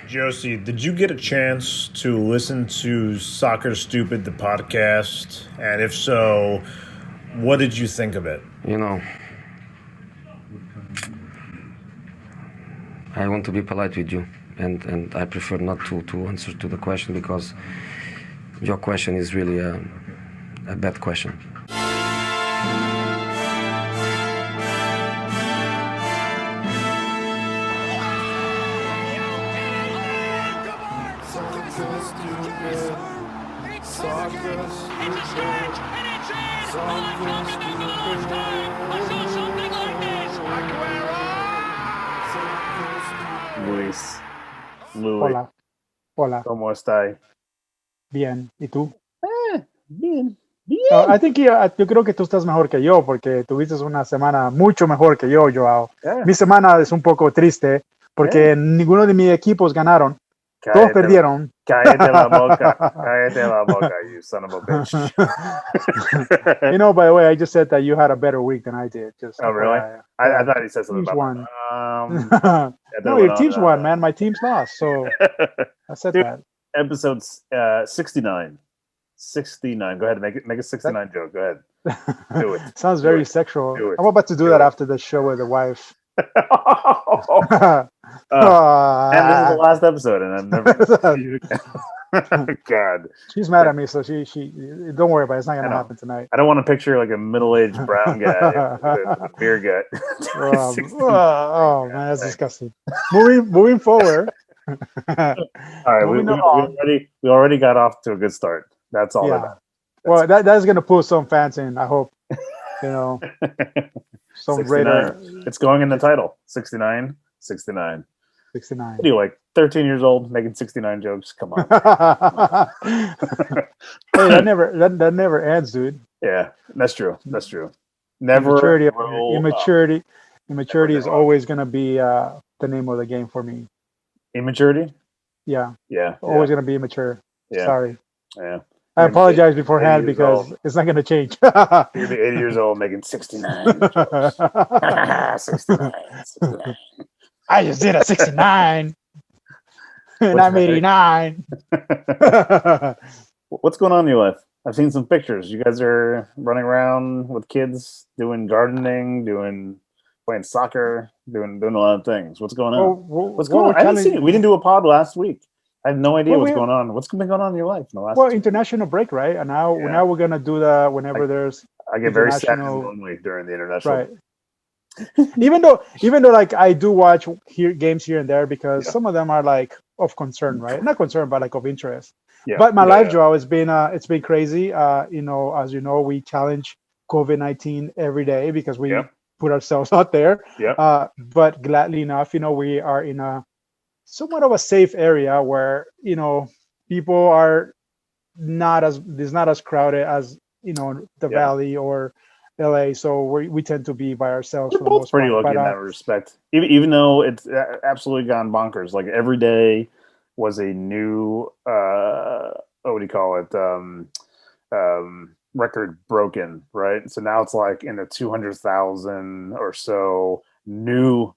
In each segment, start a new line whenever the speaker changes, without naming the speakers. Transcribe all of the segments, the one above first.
Josie, did you get a chance to listen to Soccer Stupid, the podcast? And if so, what did you think of it?
You know, I want to be polite with you, and I prefer not to answer to the question because your question is really a bad question.
Luis, Louis,
Hola, hola,
¿cómo está?
bien. ¿Y tú?
Bien,
I think yo creo que tú estás mejor que yo porque tuviste una semana mucho mejor que yo, Joao.
Yeah.
Mi semana es un poco triste porque ninguno de mis equipos ganaron. Todos perdieron.
Cállate la boca, you son of a bitch.
By the way, I just said that you had a better week than I did.
Oh, really? I thought he said something
teams
about
won.
that
No, your teams won, man. My team's lost, so I said
Dude,
that.
Episode 69. 69. Go ahead, make a 69 joke. Go ahead. Do it.
Sounds very sexual.
Do it.
I'm about to do that after the show with the wife.
And this is the last episode, and I've never. God,
she's mad at me, so she don't worry about it. It's not gonna happen tonight.
I don't want to picture like a middle-aged brown guy with a beer gut.
Oh man, that's disgusting. Moving forward.
All right, we already got off to a good start. That's all.
Yeah. Well, that's gonna pull some fans in. I hope. Some Raider.
It's going in the title. 69. 69.
69.
What are you, like 13 years old making 69 jokes? Come on.
Hey, that never ends, dude.
Yeah, that's true. Never
immaturity is always gonna be the name of the game for me.
Immaturity?
Yeah.
Yeah.
Always gonna be immature.
Yeah.
Sorry.
Yeah.
I apologize beforehand because it's not gonna change.
You're be 80 years old making 69 jokes. 69.
I just did a 69. And I'm 89.
What's going on in your life? I've seen some pictures. You guys are running around with kids, doing gardening, playing soccer, doing a lot of things. What's going on? What's going on? I didn't see it. We didn't do a pod last week. I have no idea what's going on. What's been going on in your life in the last?
International break, right? And now we're gonna do the whenever there's.
I get very sad and lonely during the international.
Right. even though like I do watch games here and there because some of them are like of concern, right? Not concern, but like of interest. Yeah. But my life, Joe, it's been crazy. As you know, we challenge COVID-19 every day because we put ourselves out there.
Yeah.
But gladly enough, we are in a somewhat of a safe area where people are not as crowded as the Valley or LA, so we tend to be by ourselves.
We're both pretty lucky in that respect. Even though it's absolutely gone bonkers, like every day was a new what do you call it? Record broken, right? So now it's like in the 200,000 or so new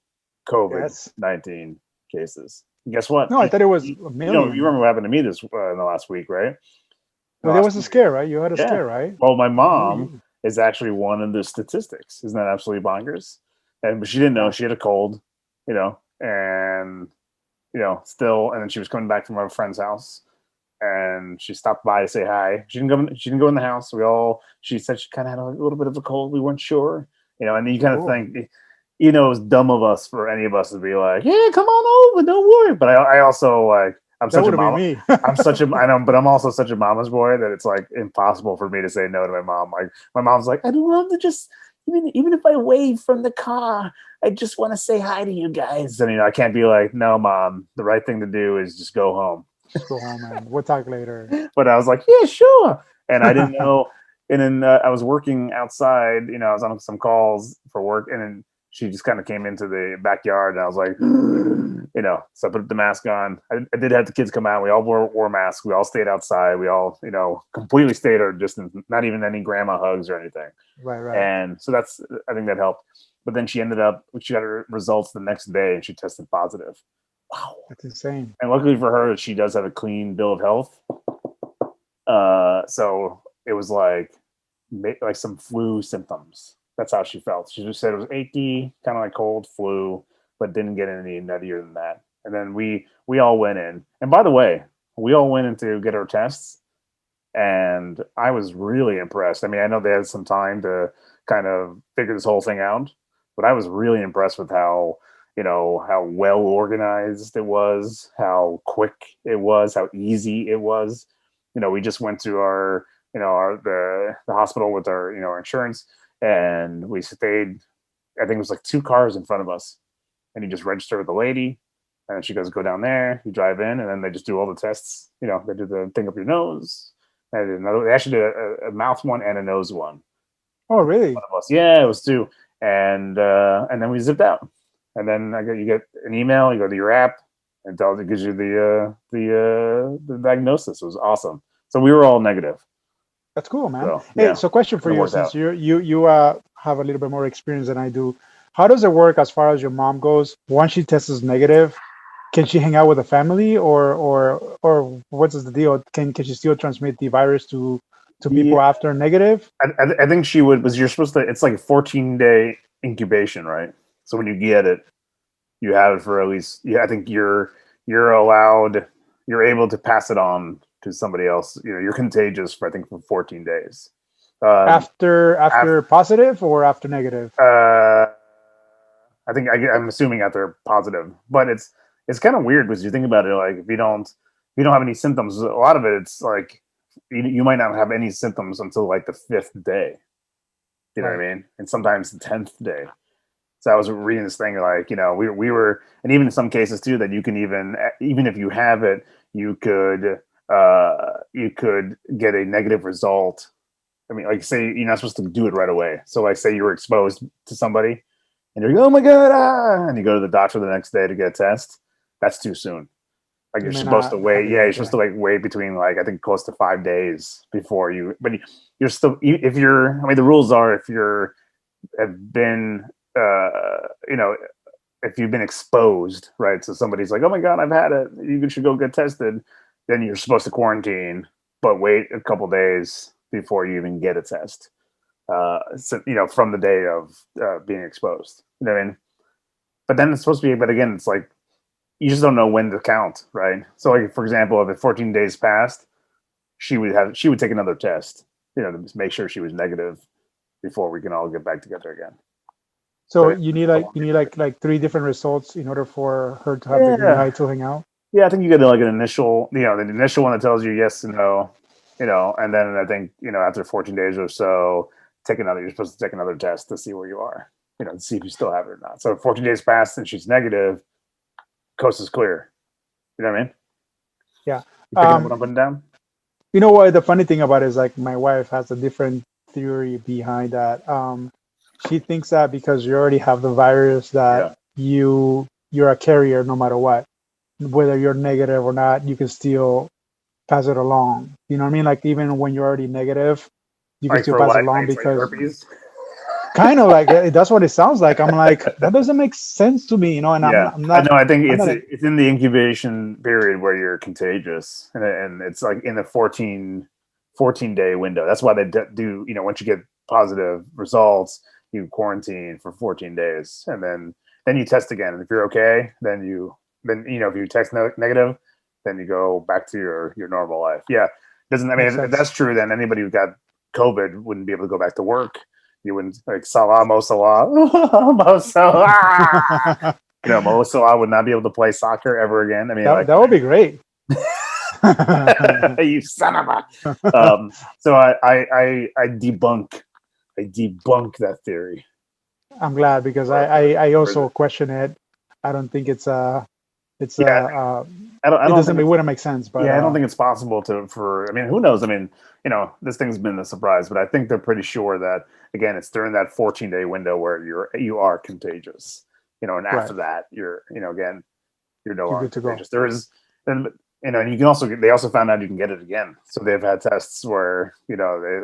COVID-19 cases. Guess what?
No, I thought it was a million.
You remember what happened to me this in the last week, right?
Well, there was a scare, right? You had a scare, right?
Well, my mom is actually one of the statistics. Isn't that absolutely bonkers? But she didn't know. She had a cold, and still. And then she was coming back from our friend's house, and she stopped by to say hi. She didn't go in the house. She said she kind of had a little bit of a cold. We weren't sure, and then you kind of think, it was dumb of us for any of us to be like, yeah, come on over, don't worry. But I also like. I'm such a mama. I know, but I'm also such a mama's boy that it's like impossible for me to say no to my mom. Like my mom's like, I'd love to just even if I wave from the car, I just want to say hi to you guys. And I can't be like, no, mom. The right thing to do is just go home.
Just go home, man. We'll talk later.
But I was like, yeah, sure. And I didn't know. And then I was working outside. I was on some calls for work, and then she just kind of came into the backyard, and I was like, so I put the mask on. I did have the kids come out. We all wore masks. We all stayed outside. We all, completely stayed our distance, not even any grandma hugs or anything.
Right.
And so I think that helped. But then she got her results the next day, and she tested positive. Wow.
That's insane.
And luckily for her, she does have a clean bill of health. So it was like some flu symptoms. That's how she felt. She just said it was achy, kind of like cold flu, but didn't get any nuttier than that. And then we all went in. And by the way, we all went in to get our tests, and I was really impressed. I mean, I know they had some time to kind of figure this whole thing out, but I was really impressed with how how well organized it was, how quick it was, how easy it was. We just went to our the hospital with our our insurance, and we stayed. I think it was like two cars in front of us, and you just register with the lady, and she goes, go down there, you drive in, and then they just do all the tests. They do the thing up your nose. And they actually did a mouth one and a nose one.
Oh, really?
One of us. Yeah, it was two. And then we zipped out. And then you get an email, you go to your app, and it gives you the diagnosis. It was awesome. So we were all negative.
That's cool, man.
So,
Hey,
yeah,
so question for
it
you,
worked
since
out.
you have a little bit more experience than I do. How does it work as far as your mom goes? Once she tests negative, can she hang out with the family, or what's the deal? Can she still transmit the virus to
Yeah,
people after negative?
I think she would. Was you're supposed to? It's like a 14-day incubation, right? So when you get it, you have it for at least. Yeah, I think you're allowed. You're able to pass it on to somebody else. You're contagious for I think for 14 days. Um, after,
After positive or after negative?
I think I'm assuming after positive, but it's kind of weird because you think about it. Like if you don't have any symptoms, a lot of it's like you might not have any symptoms until like the fifth day. You know what
Right.
I mean? And sometimes the 10th day. So I was reading this thing like we were, and even in some cases too, that you can even if you have it, you could get a negative result. I mean, like say you're not supposed to do it right away. So like say you were exposed to somebody, and you're like, oh my god, and you go to the doctor the next day to get a test. That's too soon. Like
You
you're
may
supposed to
not have
wait.
it
Yeah, you're
yet.
supposed
Yeah.
to like wait between like I think close to 5 days before you. But you're still if you're. I mean, the rules are if you're have been you know if you've been exposed, right? So somebody's like, oh my god, I've had it. You should go get tested. Then you're supposed to quarantine, but wait a couple days before you even get a test. So, from the day of being exposed. You know what I mean? But then it's supposed to be. But again, it's like you just don't know when to count, right? So, like for example, if 14 days passed, she would take another test, to make sure she was negative before we can all get back together again.
So
But
you need like three different results in order for her to have the green
yeah,
light to hang out.
yeah, I think you get like an initial, the initial one that tells you yes and no, and then I think after 14 days or so, take another. You're supposed to take another test to see where you are, to see if you still have it or not. So 14 days passed and she's negative, coast is clear. You know what I mean?
Yeah.
You picking up what I'm putting down?
You know what? The funny thing about it is like my wife has a different theory behind that. She thinks that because you already have the virus that
Yeah.
you're a carrier no matter what, whether you're negative or not, you can still pass it along. You know what I mean? Like even when you're already negative, you can
Like
still
for
pass it
what?
along
Like it's like
because
herpes.
kind of like that's what it sounds like. I'm like that doesn't make sense to me, and
Yeah,
I'm
I
not
know. I think
I'm
it's
not
it's in the incubation period where you're contagious, and it's like in the 14-day window. That's why they do. Once you get positive results, you quarantine for 14 days, and then you test again. And if you're okay, then if you test negative, then you go back to your normal life. Yeah, doesn't I mean
makes
if
sense.
that's true, then anybody who got COVID wouldn't be able to go back to work. You wouldn't like Salah, Mo Salah, Mo Salah. Mo Salah would not be able to play soccer ever again. I mean, like
That would be great.
you son of a. So I debunk that theory.
I'm glad because I also question it. I don't think
Yeah, I
it
don't think
doesn't, it
it's
wouldn't make sense, but
yeah, I don't think it's possible I mean, who knows? I mean, this thing's been a surprise, but I think they're pretty sure that again, it's during that 14-day window where you are contagious. And
right,
after that, again, you're no
you're
longer
good to go.
contagious. There is, and and you can also they also found out you can get it again. So they've had tests where they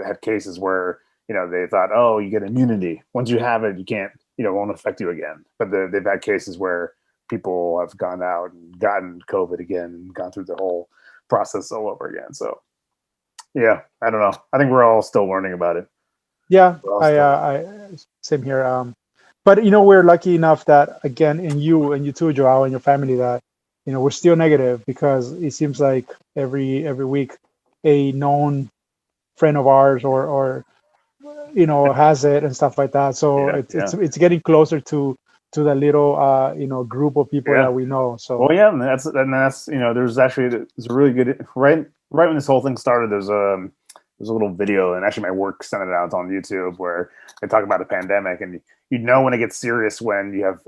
had cases where they thought, oh, you get immunity once you have it, you can't, it won't affect you again. But they've had cases where people have gone out and gotten COVID again and gone through the whole process all over again. So yeah, I don't know. I think we're all still learning about it.
Yeah, I same here. But we're lucky enough that again, and you too, Joao, and your family, that we're still negative, because it seems like every week a known friend of ours or has it and stuff like that. So it's getting closer to the little group of people that we know. So
well, yeah, and that's there's a really good right when this whole thing started. There's a little video, and actually my work sent it out on YouTube, where they talk about the pandemic, and when it gets serious when you have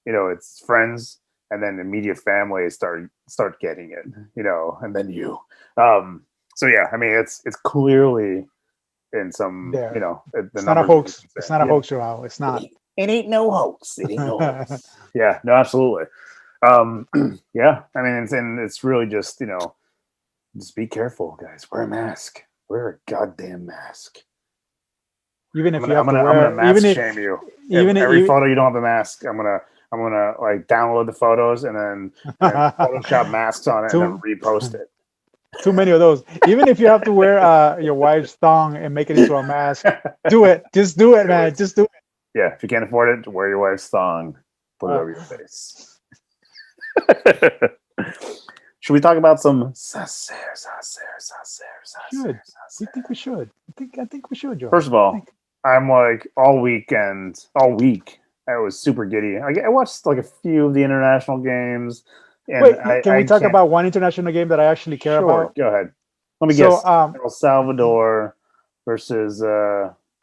it's friends and then immediate family start getting it, and then you. So yeah, I mean it's clearly in some
it's not a hoax. It's not a hoax, Joao. It's not.
It ain't no hoax. It ain't no hoax. Yeah, no, absolutely. Yeah, I mean, it's really just just be careful, guys. Wear a mask. Wear a goddamn mask.
Even if I'm gonna
mask shame you. Even every photo you don't have a mask, I'm gonna like download the photos and then Photoshop masks on it and then repost it.
Too many of those. Even if you have to wear your wife's thong and make it into a mask, do it. Just do it, man. Just do it.
Yeah, if you can't afford it, wear your wife's thong. Put it over your face. Should we talk about some sacer?
Should. You think we should? I think we should, Joe.
First of all, I'm like all week, I was super giddy. I watched like a few of the international games. And
wait, can we talk about one international game that I actually care about?
Go ahead. Let me guess. El Salvador versus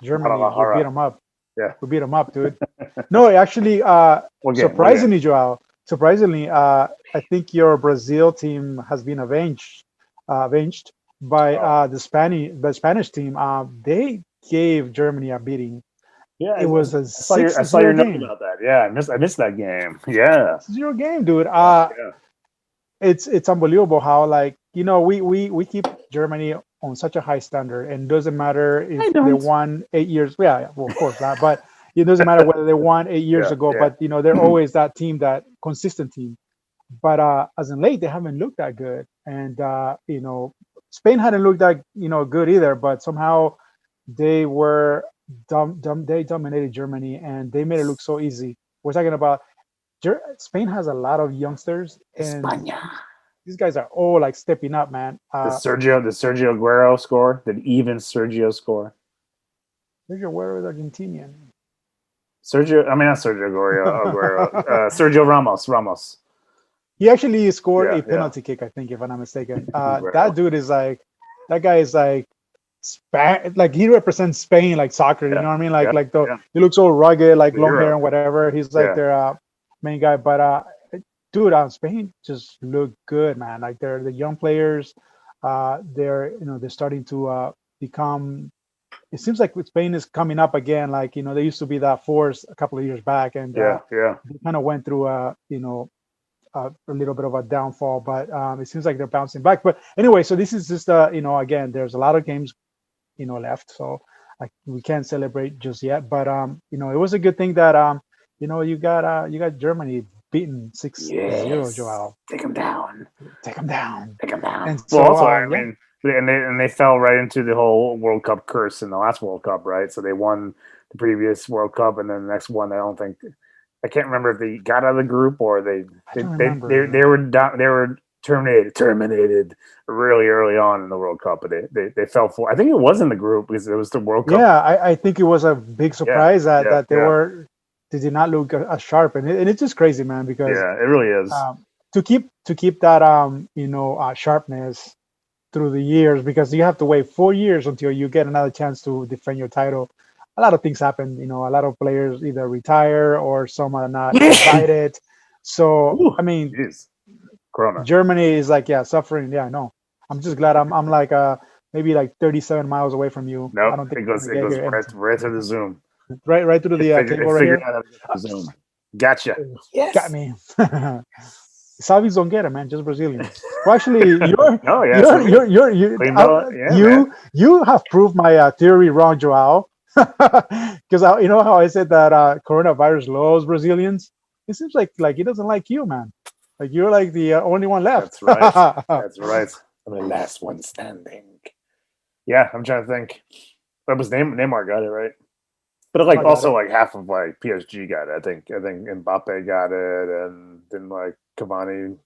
Germany. We beat them up. Yeah, we beat them up, dude. No, actually, surprisingly, Joao. Surprisingly, I think your Brazil team has been avenged by the Spanish team. They gave Germany a beating.
Yeah,
it was a 6-0
I saw your note about that. Yeah, I missed that game. Yeah,
6-0 game, dude. It's unbelievable how we keep Germany on such a high standard, and it doesn't matter if they won 8 years. Yeah, well, of course not, but it doesn't matter whether they won 8 years ago. But they're always that team, that consistent team. But as in late, they haven't looked that good, and Spain hadn't looked that good either. But somehow they were. They dominated Germany, and they made it look so easy. We're talking about Spain has a lot of youngsters, and these guys are all like stepping up, man.
The Sergio Aguero score, even Sergio score.
Sergio Aguero is Argentinian.
Not Sergio Aguero. Sergio Ramos.
He actually scored a penalty kick, I think, if I'm not mistaken. That dude is that guy is like. He represents Spain, like soccer, you know what I mean? He looks all rugged, like long hair and whatever. He's like their main guy. But dude, Spain just look good, man. Like they're the young players. They're starting to become. It seems like Spain is coming up again. Like they used to be that force a couple of years back, and they kind of went through a little bit of a downfall. But it seems like they're bouncing back. But anyway, so this is just again, there's a lot of games left, so we can't celebrate just yet, but it was a good thing that you got Germany beaten 6-0. Joao,
take them down.
And
so, also, I mean, they fell right into the whole World Cup curse in the last World Cup, right? So they won the previous World Cup, and then the next one, I can't remember if they got out of the group or they were terminated really early on in the World Cup, but they fell for. I think it was in the group because it was the World Cup.
Yeah, I think it was a big surprise that they did not look as sharp, and it's just crazy, man. Because
it really is
to keep that sharpness through the years, because you have to wait 4 years until you get another chance to defend your title. A lot of things happen. A lot of players either retire or some are not invited. So I mean.
Geez. Corona.
Germany is suffering. Yeah, I know. I'm just glad I'm like maybe like 37 miles away from you.
No, I don't think it goes right through the Zoom.
Right through the cable right here.
Out the Zoom. Gotcha.
Yes. Got me. Salvis don't get it, man. Just Brazilians. Well, actually, you have proved my theory wrong, Joao. Because you know how I said that coronavirus loves Brazilians. It seems like he doesn't like you, man. Like you're like the only one left.
That's right. That's right. I'm the last one standing. Yeah, I'm trying to think. That was Neymar got it right, but like
Neymar got
also
it.
like half of like PSG got it. I think Mbappe got it, and then like Cavani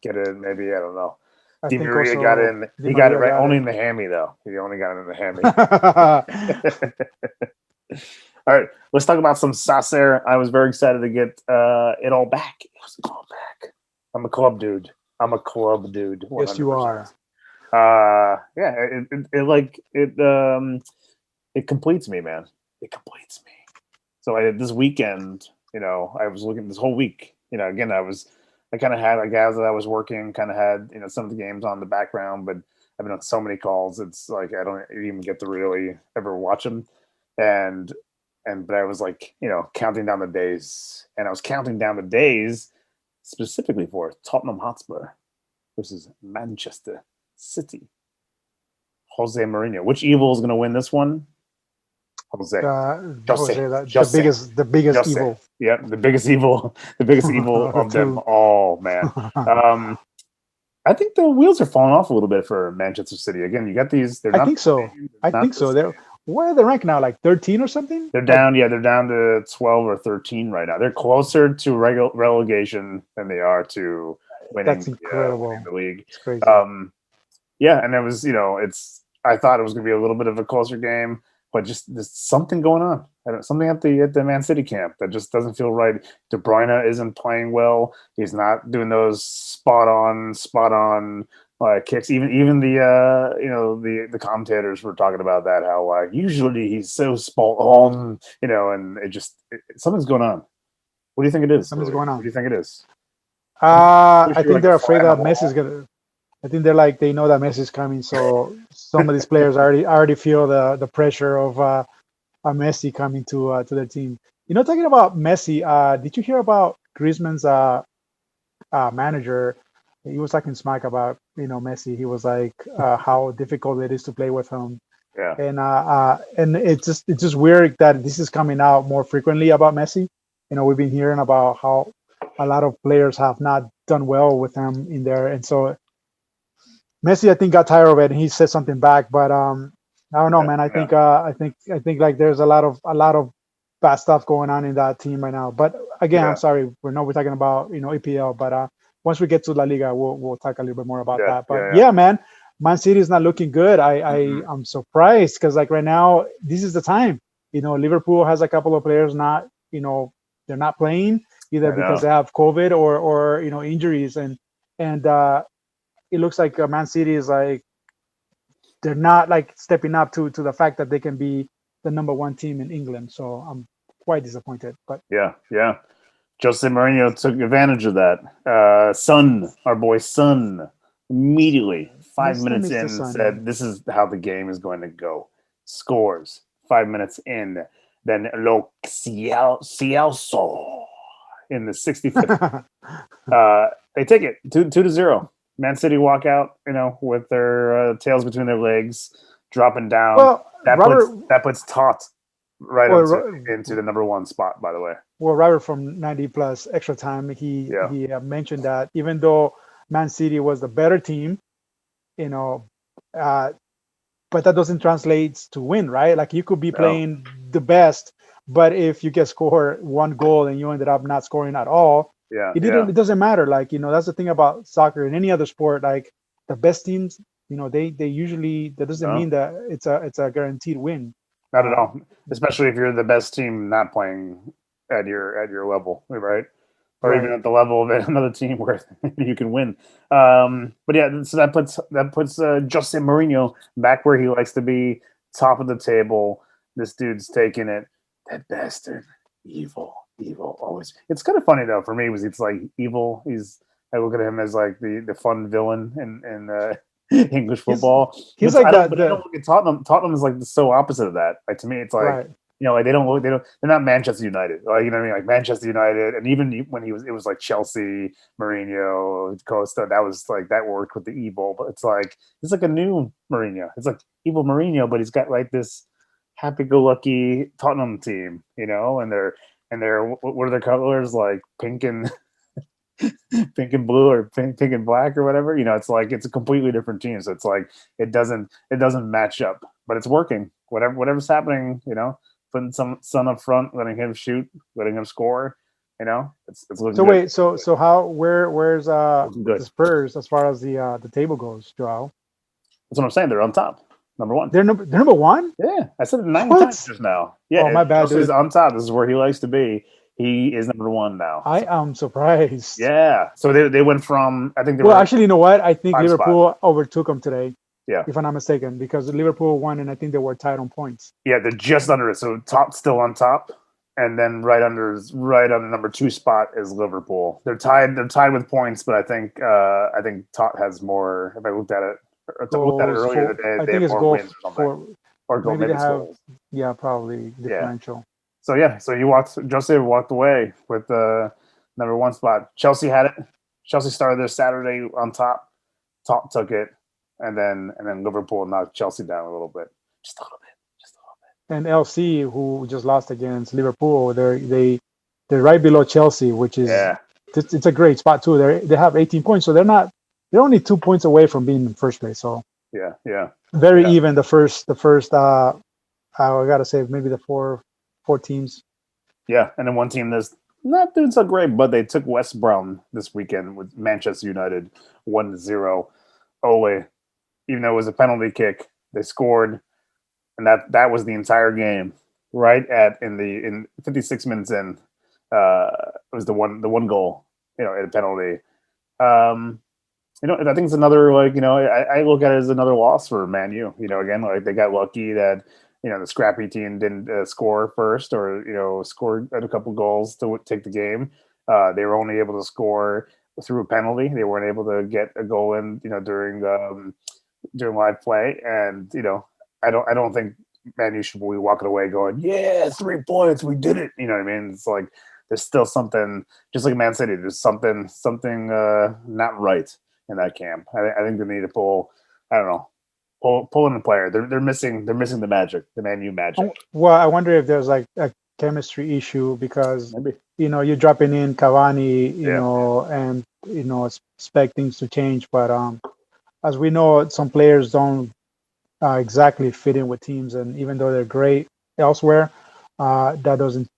get it. Maybe I don't know.
I
Di
think
Maria got
also
in.
Di
He got it
Maria
right
got
only
it.
in the hammy though. He only got it in the hammy. All right, let's talk about some Sacer. I was very excited to get it all back. It was all back. I'm a club dude. I'm a club dude.
Yes, you
100%.
are.
Yeah, it completes me, man. It completes me. So this weekend, I was looking this whole week. Again, I kind of had like as I was working, kind of had some of the games on the background, but I've been on so many calls. It's like I don't even get to really ever watch them, and but I was like counting down the days, and I was counting down the days specifically for Tottenham Hotspur versus Manchester City. Jose Mourinho. Which evil is going to win this one? Jose. Jose.
Jose,
Jose.
the biggest
Jose.
evil.
Yeah, the biggest evil, the biggest evil of them
True.
all, man. I think the wheels are falling off a little bit for Manchester City. Again, you got these. They're
I
not
think
the
so.
same.
I
They're not
think
the
so.
same.
Where are they ranked now? Like 13 or something?
They're
Like
down. Yeah, they're down to 12 or 13 right now. They're closer to relegation than they are to
that's
winning
incredible.
the league.
It's crazy.
Yeah, and it was, it's. I thought it was going to be a little bit of a closer game, but just there's something going on. Something at the Man City camp that just doesn't feel right. De Bruyne isn't playing well. He's not doing those spot on kicks. Even the commentators were talking about that, how usually he's so spot on, and something's going on. What do you think it is,
Something's
Louis?
going
What do
on.
you think it is? Pretty
I
sure
think
like a
they're
fly
afraid
on the
that Messi's
wall.
gonna. I think they know that Messi's coming, so some of these players already feel the pressure of a Messi coming to their team. Talking about Messi, did you hear about Griezmann's manager? He was talking smack about Messi. He was like how difficult it is to play with him,
Yeah.
and it's just weird that this is coming out more frequently about Messi. We've been hearing about how a lot of players have not done well with him in there, and so Messi, I think, got tired of it, and he said something back. But I don't know,
Yeah.
man. I
Yeah.
think like there's a lot of bad stuff going on in that team right now. But again, I'm
Yeah.
sorry, we're talking about EPL. But once we get to La Liga, we'll talk a little bit more about
Yeah.
that. But
Yeah.
yeah, man, Man City is not looking good.
Mhm.
I'm surprised because like right now, this is the time. Liverpool has a couple of players not, they're not playing either
I
because
know.
they have COVID or injuries and it looks like Man City is like they're not like stepping up to the fact that they can be the number one team in England. So I'm quite disappointed. But
Yeah. Yeah. Jose Mourinho took advantage of that. Our boy Son, immediately 5 minutes
Mr.
in
Sun,
said, "This is how the game is going to go." Scores 5 minutes in, then Cielso in the 65th. They take it 2-0. Man City walk out, with their tails between their legs, dropping down.
well,
That puts
Robert,
that puts Tot right
well,
into the number one spot. By the way,
Robert from 90 plus extra time, he
yeah,
he mentioned that even though Man City was the better team, you know, uh, but that doesn't translate to win, right? Like you could be
no,
playing the best, but if you get score one goal and you ended up not scoring at all,
yeah,
it
yeah,
didn't. It doesn't matter. Like that's the thing about soccer and any other sport. Like the best teams, they usually that doesn't mean
no.
that it's a guaranteed win.
Not at
Uh,
all. Especially if you're the best team not playing at your level, right? Or even
right.
at the level of another team where you can win. But yeah, so that puts Jose Mourinho back where he likes to be, top of the table. This dude's taking it. That bastard, evil, evil, always. It's kind of funny though for me. It's like evil. I look at him as like the fun villain in English
He's
football.
he's like
But I don't
the
look at Tottenham. Tottenham is like so opposite of that. Like to me, it's like
right.
like they're not Manchester United. Like what I mean? Like Manchester United, and even when it was like Chelsea, Mourinho, Costa. That was like that worked with the evil, but it's like a new Mourinho. It's like evil Mourinho, but he's got like this happy-go-lucky Tottenham team, and and they're what are their colors, like pink and pink and blue or pink and black or whatever. It's like it's a completely different team. So it's like it doesn't match up, but it's working. Whatever's happening, putting some Son up front, letting him shoot, letting him score. It's looking
So
good.
wait, so where's
good.
the Spurs as far as the table goes, Joao?
That's what I'm saying. They're on top, number one.
They're number one.
Yeah, I said it 9 times just now. Yeah,
my bad.
Chelsea's on top. This is where he likes to be. He is number one now.
I am surprised.
Yeah. So they went from, I think they
Well,
were
actually, you know what? I think Liverpool
spot.
overtook them today.
Yeah.
If I'm not mistaken, because Liverpool won, and I think they were tied on points.
Yeah, they're just under it. So top still on top, and then right on the number 2 spot is Liverpool. They're tied with points, but I think top has more. If I looked at it earlier today,
I
they
think
have
it's
more wins or something. Or goal, maybe
they have.
goals.
Yeah, probably differential.
Yeah. So Jose walked away with the number 1 spot. Chelsea had it. Chelsea started their Saturday on top. Top took it, and then Liverpool knocked Chelsea down a little bit, just a little bit.
And LC, who just lost against Liverpool, they're right below Chelsea, which is it's a great spot too. They have 18 points, so they're only 2 points away from being in first place. So very even. The first I gotta say maybe the four teams.
Yeah, and then one team that's not doing so great, but they took West Brom this weekend with Manchester United 1-0. Ole, even though it was a penalty kick, they scored. And that was the entire game, right in 56 minutes in. It was the one goal, at a penalty. I think it's another I look at it as another loss for Man U. Again, like they got lucky that the scrappy team didn't score first, or scored a couple goals to take the game. They were only able to score through a penalty. They weren't able to get a goal in during live play, and I don't think Man U should be walking away going, yeah, 3 points, we did it. You know what I mean? It's like there's still something, just like Man City. There's something not right in that camp. I think they need to pull in the player. They're missing the magic, the Man U magic.
Well, I wonder if there's like a chemistry issue because
maybe
you're dropping in Cavani, and expect things to change, but as we know, some players don't exactly fit in with teams, and even though they're great elsewhere, that doesn't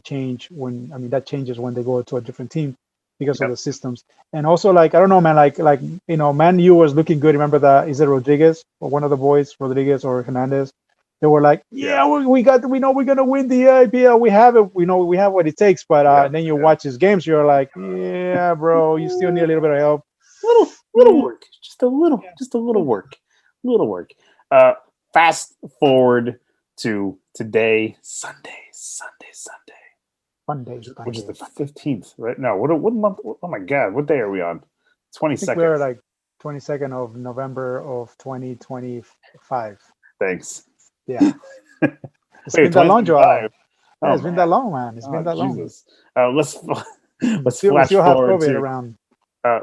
change that changes when they go to a different team because of the systems. And also, like, I don't know, man, like Man U was looking good. Remember is it Rodriguez or one of the boys, Rodriguez or Hernandez? They were like, we know we're gonna win the IPL. We have it. We know we have what it takes. But then you watch his games, you're like, yeah, bro, you still need a little bit of help.
Little work, just a little work. Little work. Fast forward to today, Sunday, which is the 15th, right? No, what month? Oh my God, what day are we on? 22nd.
We're like 22nd of November of 2025.
Thanks.
Yeah, it's been that long, Joao. It's been that long, man. It's been that
Jesus.
long.
Let's
flash
forward
to around.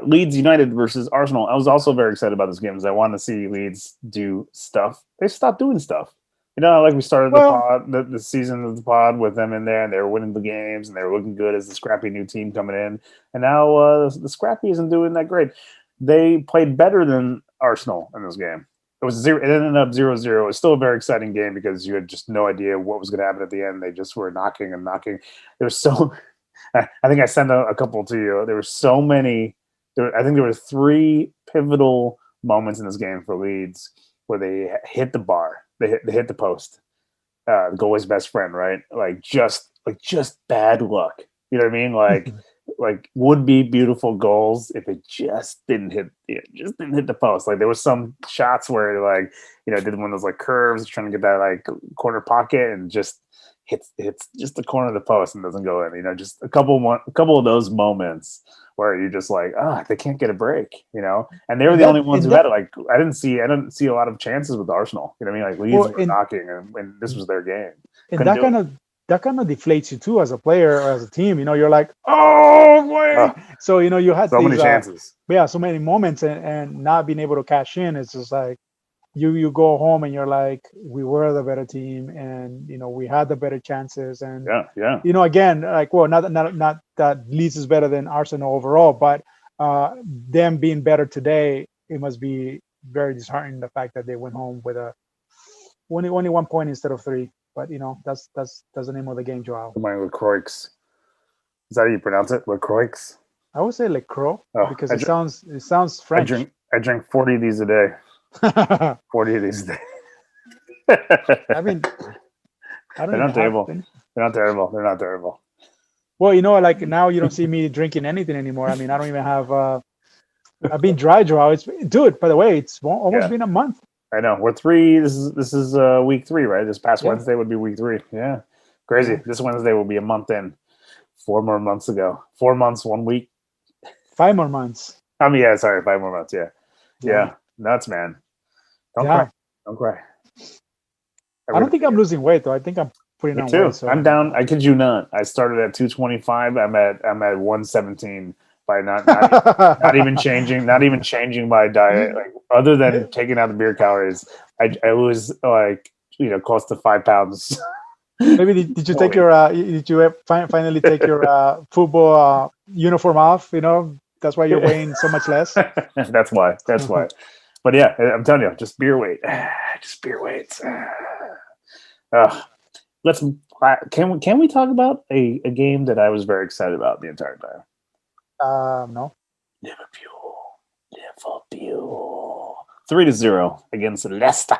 Leeds United versus Arsenal. I was also very excited about this game because I wanted to see Leeds do stuff. They stopped doing stuff. Like we started the season of the pod with them in there, and they were winning the games, and they were looking good as the scrappy new team coming in. And now the scrappy isn't doing that great. They played better than Arsenal in this game. It ended up 0-0. It was still a very exciting game because you had just no idea what was going to happen at the end. They just were knocking and knocking. There was I think I sent a couple to you. There were so many. I think there were 3 pivotal moments in this game for Leeds where they hit the bar. They hit the post. The goalie's best friend, right? Like just bad luck. You know what I mean? Like would be beautiful goals if it just didn't hit the post. Like there was some shots where did one of those like curves trying to get that like corner pocket and just hits just the corner of the post and doesn't go in. Just a couple of those moments where you're just like, they can't get a break, and they were the only ones who had it. Like I didn't see a lot of chances with Arsenal. You know what I mean? Like Leeds were knocking, and this was their game.
And that kind of deflates you too as a player or as a team. You're like, oh boy. So you had
so many chances.
So many moments, and not being able to cash in. It's just like, you go home and you're like, we were the better team, and we had the better chances, and
yeah.
Again, like, well, not that Leeds is better than Arsenal overall, but them being better today, it must be very disheartening, the fact that they went home with only 1 point instead of 3. But that's the name of the game, Joao.
My LaCroix. Is that how you pronounce it? LaCroix?
I would say LaCroix because it sounds French.
I drink 40 of these a day. 40 of these a day.
I mean, I don't
They're not terrible. They're not terrible. They're not terrible.
Well, like now you don't see me drinking anything anymore. I mean, I don't even have. I've been dry, Joao. Dude, by the way, it's almost been a month.
I know. We're 3. This is week 3, right? This past Wednesday would be week 3. Yeah, crazy. Yeah. This Wednesday will be a month in. 4 more months ago. 4 months, 1 week.
5 more months.
Yeah, sorry, 5 more months. Yeah. Nuts, man. Don't cry. Don't cry.
I don't think I'm losing weight though. I think I'm putting on weight. So
I'm down. I kid you not. I started at 225. I'm at 117 by not even changing my diet. Like, other than taking out the beer calories, I was like close to 5 pounds.
Maybe did you take your did you finally take your football uniform off? That's why you're weighing so much less.
That's why. But yeah, I'm telling you, just beer weight. Just beer weights. Can we talk about a game that I was very excited about the entire time?
No.
Liverpool 3-0 against Leicester.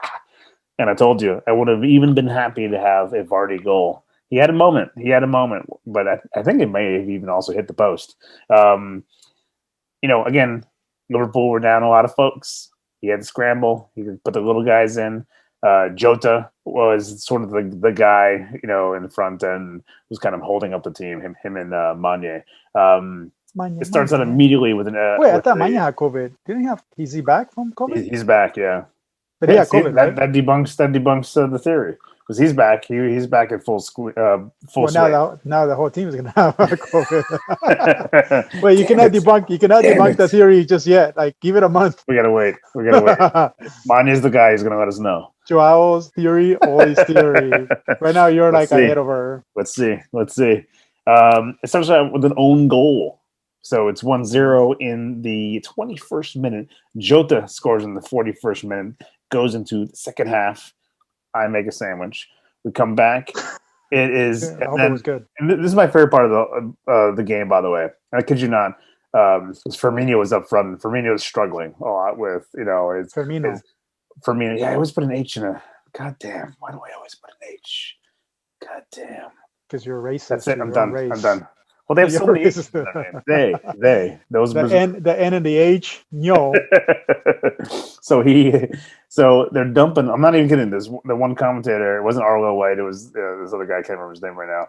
And I told you, I would have even been happy to have a Vardy goal. He had a moment, but I think it may have even also hit the post. Again, Liverpool were down a lot of folks. He had to scramble. He could put the little guys in. Jota was sort of the guy, in front and was kind of holding up the team. Him and Mane. It starts out immediately with an.
Wait, I thought Mane had COVID. Didn't he have? Is he back from COVID?
He's back, yeah.
But he had COVID, right?
That debunks the theory, because he's back. He's back at full swing.
Now the whole team is gonna have COVID. Well, you cannot debunk the theory just yet. Like, give it a month.
We gotta wait. Mane is the guy who's gonna let us know.
Joao's theory, Oli's theory. Right now, you're ahead of her.
Let's see. It starts out with an own goal. So it's 1-0 in the 21st minute. Jota scores in the 41st minute. Goes into the second half. I make a sandwich. We come back. It is.
I hope it was good.
And this is my favorite part of the game, by the way. I kid you not. Firmino was up front. Firmino was struggling a lot with
Firmino.
Firmino. Yeah, I always put an H in a. God damn. Why do I always put an H? God damn.
Because you're racist.
That's it. I'm done. Well, they have so many H's in their name. Those
the N and the H. No.
So they're dumping. I'm not even kidding. The one commentator, it wasn't Arlo White. It was this other guy. I can't remember his name right now.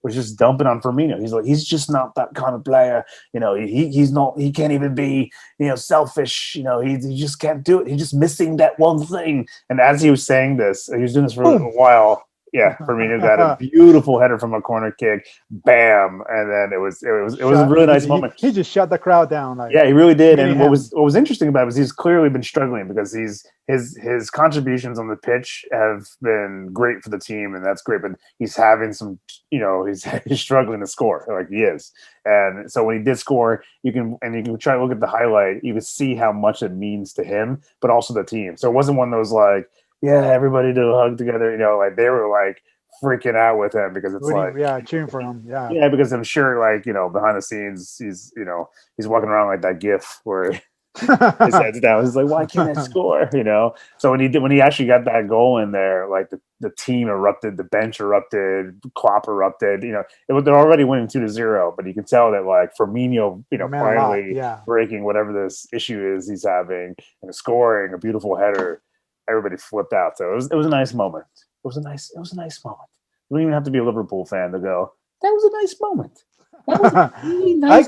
Was just dumping on Firmino. He's like, he's just not that kind of player. He's not. He can't even be selfish. He just can't do it. He's just missing that one thing. And as he was saying this, he was doing this for a while. Yeah, Firmino got a beautiful header from a corner kick, bam, and then it was a really nice moment.
He just shut the crowd down.
Yeah, he really did. And what was interesting about it was he's clearly been struggling, because his contributions on the pitch have been great for the team, and that's great. But he's having some, he's struggling to score, like he is. And so when he did score, you can try to look at the highlight, you can see how much it means to him, but also the team. So it wasn't one of those like, yeah, everybody do a hug together. Like they were like freaking out with him, because it's
cheering for him.
Yeah, because I'm sure behind the scenes he's walking around like that GIF where his head's down. He's like, why can't I score? So when he actually got that goal in there, like the team erupted, the bench erupted, Klopp erupted. They're already winning 2-0, but you can tell that like Firmino, finally breaking whatever this issue is he's having and scoring a beautiful header. Everybody flipped out. So it was a nice moment. It was a nice moment. You don't even have to be a Liverpool fan to go, that was a nice moment. That was a really nice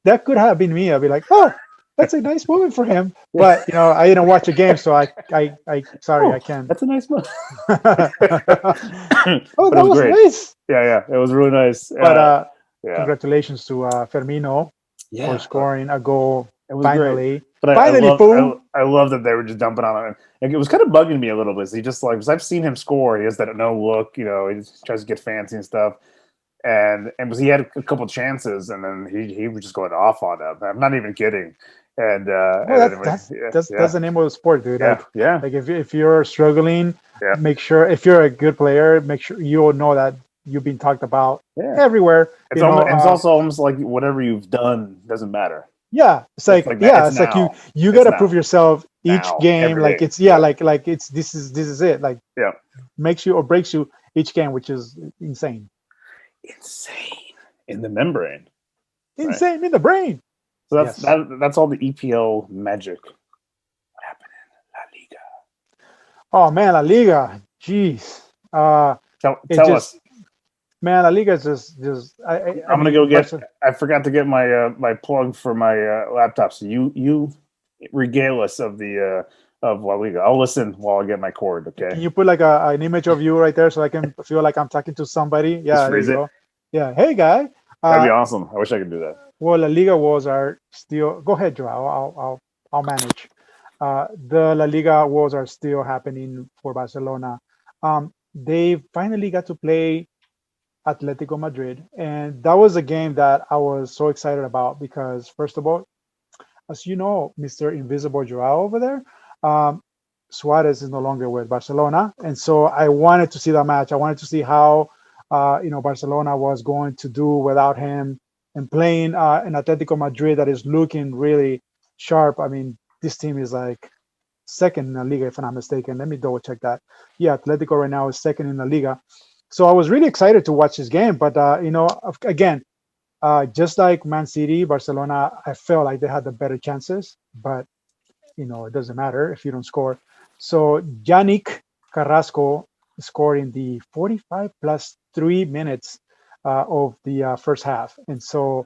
that could have been me. I'd be like, oh, that's a nice moment for him. But I didn't watch a game, so I sorry, I can't.
That's a nice moment.
Oh, that was nice.
Yeah, it was really nice.
But congratulations to Firmino for scoring a goal finally.
Great. But
Finally, fool.
I love that they were just dumping on him. Like, it was kind of bugging me a little bit. He just like, because I've seen him score. He has that no look, he just tries to get fancy and stuff. And he had a couple chances, and then he was just going off on them. I'm not even kidding. And
Well, that's the name of the sport, dude. Like if you're struggling, make sure if you're a good player, make sure you'll know that you've been talked about everywhere.
It's also almost like whatever you've done doesn't matter.
Yeah, it's like you got to prove yourself each game. Like it's like it's this is it. Like makes you or breaks you each game, which is insane.
Insane in the membrane.
Insane in the brain.
So that's all the EPL magic. What happened in La Liga?
Oh man, La Liga. Jeez.
Tell us.
Man, La Liga is just.
I'm gonna go get. I forgot to get my my plug for my laptop. So you regale us of the of La Liga. I'll listen while I get my cord. Okay.
Can you put like an image of you right there so I can feel like I'm talking to somebody? Yeah, there you go. Yeah. Hey, guy.
That'd be awesome. I wish I could do that.
Well, La Liga wars are still. Go ahead, Joao. I'll manage. The La Liga wars are still happening for Barcelona. They finally got to play Atletico Madrid, and that was a game that I was so excited about because, first of all, as you know, Mr. Invisible Joao over there, Suarez is no longer with Barcelona, and so I wanted to see that match. I wanted to see how Barcelona was going to do without him. And playing an Atletico Madrid that is looking really sharp. I mean, this team is like second in the Liga, if I'm not mistaken. Let me double check that. Yeah, Atletico right now is second in the Liga. So I was really excited to watch this game. But, again, just like Man City, Barcelona, I felt like they had the better chances. But, it doesn't matter if you don't score. So Yannick Carrasco scored in the 45 plus 3 minutes of the first half, and so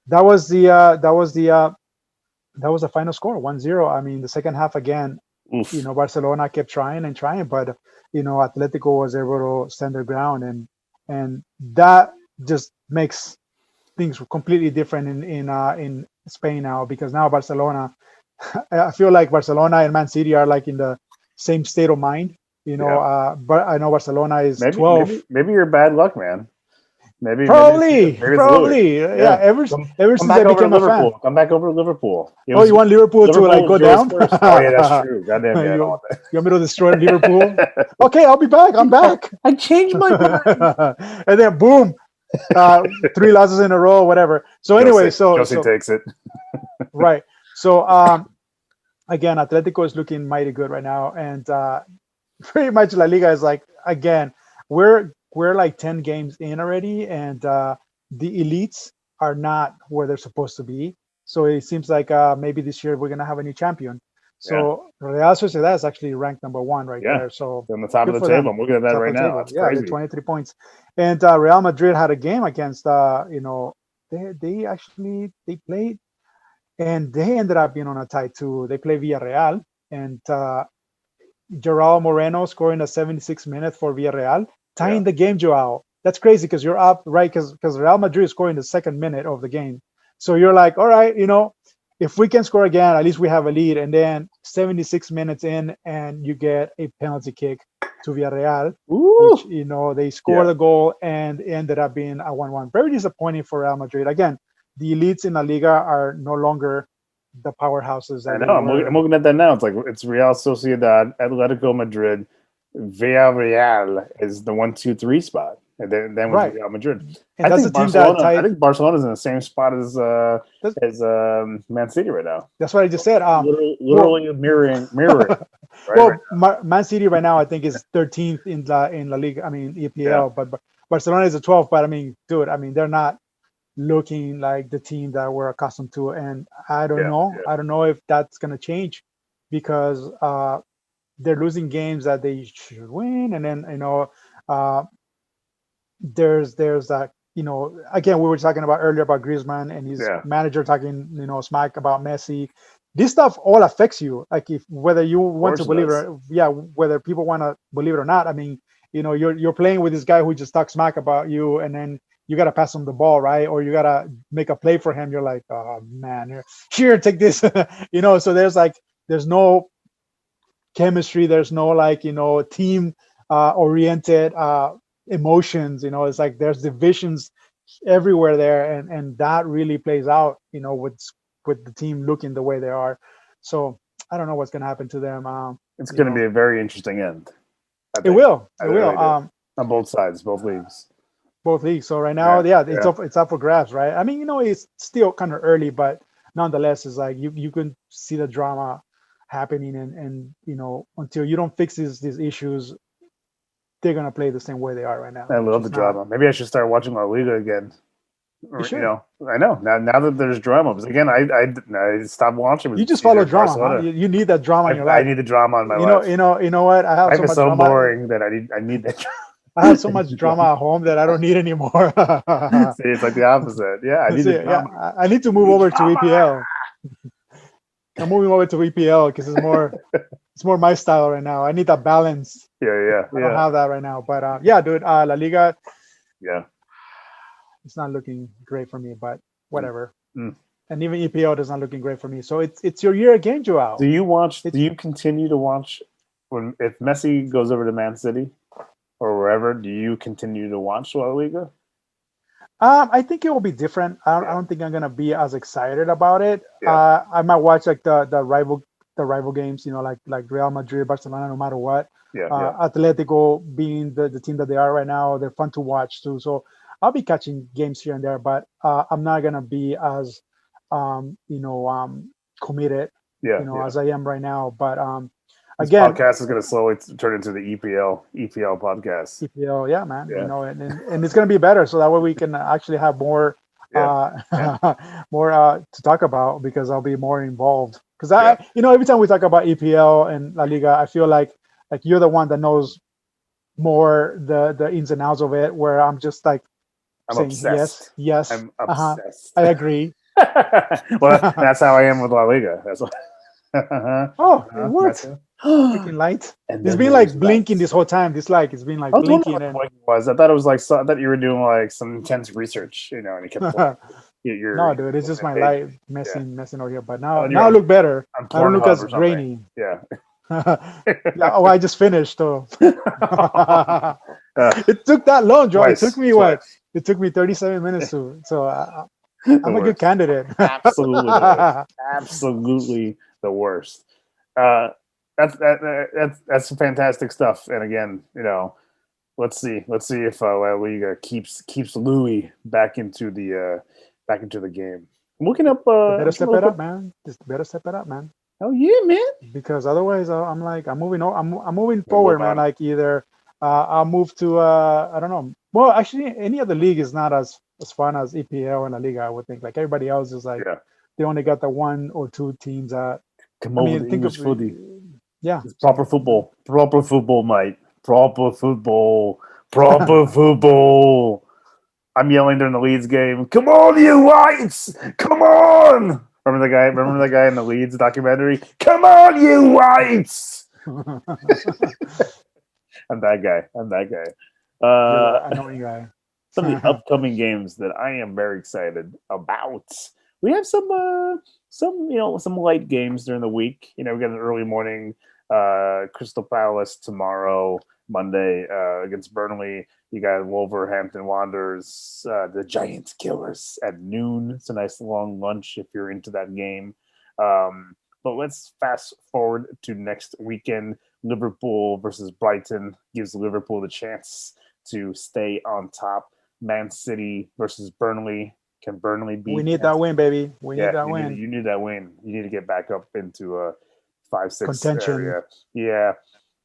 that was the final score, 1-0. I mean, the second half again, Barcelona kept trying, but Atletico was able to stand their ground, and that just makes things completely different in Spain now, because now Barcelona, I feel like Barcelona and Man City are like in the same state of mind, but I know Barcelona is 12.
Maybe you're bad luck, man.
Probably. Yeah. Ever since I became a fan.
Come back over to Liverpool.
You want Liverpool to like go down?
Oh yeah, that's true. Goddamn, yeah, I don't want that.
You want me to destroy Liverpool? Okay, I'll be back. I'm back.
I changed my mind.
And then boom, 3 losses in a row, whatever. So anyway,
Chelsea takes it.
Right. So again, Atletico is looking mighty good right now, and pretty much La Liga is like, again, we're like 10 games in already, and the elites are not where they're supposed to be. So it seems like maybe this year we're going to have a new champion. So Real Sociedad is actually ranked number 1 right there. So
on the top of the table. I'm looking at that right now. That's crazy.
They're 23 points. And Real Madrid had a game against, they played, and they ended up being on a tie too. They played Villarreal, and Joao Moreno scoring a 76th minute for Villarreal, tying the game, Joao. That's crazy because you're up, right? Because Real Madrid is scoring the 2nd minute of the game. So you're like, all right, if we can score again, at least we have a lead. And then 76 minutes in, and you get a penalty kick to Villarreal, which, they scored a goal, and it ended up being a 1-1. Very disappointing for Real Madrid. Again, the elites in La Liga are no longer the powerhouses.
I know. I'm looking at that now. It's like it's Real Sociedad, Atletico Madrid, Villarreal is the 1, 2, 3 spot, and then with Real Madrid.
And that's the team that
I think Barcelona's in the same spot as Man City right now.
That's what I just said.
Literally mirroring.
Man City right now I think is 13th in La Liga. I mean EPL, but Barcelona is the 12th. But I mean, dude, they're not looking like the team that we're accustomed to, and I don't know. Yeah. I don't know if that's gonna change because they're losing games that they should win, and then there's that again we were talking about earlier about Griezmann and his manager talking smack about Messi. This stuff all affects you, like whether you want to believe it, whether people want to believe it or not. I mean, you're playing with this guy who just talks smack about you, and then you got to pass him the ball, right? Or you got to make a play for him. You're like, oh man, here, take this. So there's no chemistry. There's no team oriented emotions. It's like there's divisions everywhere there, and that really plays out. With the team looking the way they are. So I don't know what's going to happen to them.
It's going to be a very interesting end.
It will. It will.
Really on both sides, both leagues.
Both leagues. So right now, it's up for grabs, right? I mean, it's still kind of early, but nonetheless, it's like you can see the drama happening, and until you don't fix these issues, they're gonna play the same way they are right now.
I love the drama. Maybe I should start watching La Liga again. I know now that there's drama. Because again, I stopped watching.
You just follow drama. Huh? You need that drama in your life.
I need the drama in my life.
You know what? I have
life
so much
is so
drama.
boring that I need that drama.
I have so much drama at home that I don't need anymore.
See, it's like the opposite. Yeah, I need the drama.
Yeah, I need to move over to EPL. I'm moving over to EPL because it's more my style right now. I need that balance.
Yeah.
I don't have that right now. But dude, La Liga.
Yeah.
It's not looking great for me, but whatever. And even EPL is not looking great for me. So it's your year again, Joao.
Do you continue to watch if Messi goes over to Man City or wherever? Do you continue to watch La Liga?
I think it will be different. I don't think I'm gonna be as excited about it. I might watch like the rival games, like Real Madrid, Barcelona, no matter what. Atletico being the team that they are right now, they're fun to watch too. So I'll be catching games here and there, but I'm not gonna be as committed as I am right now. But
this
again,
podcast is going to slowly turn into the EPL podcast.
EPL, yeah, man. And it's going to be better, so that way we can actually have more more to talk about, because I'll be more involved. Because every time we talk about EPL and La Liga, I feel like you're the one that knows more the ins and outs of it, where I'm just like saying
obsessed.
Yes.
I'm obsessed.
I agree.
Well, that's how I am with La Liga. That's what.
It worked. Freaking light. It's been like blinking this whole time. This it's been like blinking.
And what it was. I thought it was like I thought you were doing like some intense research, and you kept.
No, dude, it's just my light messing over here. But now I look better. I don't look as grainy.
Yeah.
I just finished though. It took that long, Joe. It took me what? It took me 37 minutes to. So I'm a good candidate.
Absolutely the worst. That's fantastic stuff. And again, let's see if La Liga keeps Lui back into the game. I'm looking up.
Better step it up, man. Just better step it up, man.
Oh yeah, man.
Because otherwise, I'm moving. I'm moving forward, man. Like either I'll move to I don't know. Well, actually, any other league is not as fun as EPL and La Liga. I would think. Like everybody else is like they only got the one or two teams that.
Come over to English footy.
Yeah,
it's proper football, mate. Proper football. I'm yelling during the Leeds game. Come on, you Whites! Come on! Remember the guy in the Leeds documentary? Come on, you Whites! I'm that guy.
Annoying guy.
Some of the upcoming games that I am very excited about. We have some light games during the week. We got an early morning Crystal Palace tomorrow, Monday against Burnley. You got Wolverhampton Wanderers, the Giants Killers at noon. It's a nice long lunch if you're into that game. But let's fast forward to next weekend. Liverpool versus Brighton gives Liverpool the chance to stay on top. Man City versus Burnley. Can Burnley beat?
We need that win, baby. We need that win.
You need that win. You need to get back up into a 5-6
contention
area. Yeah.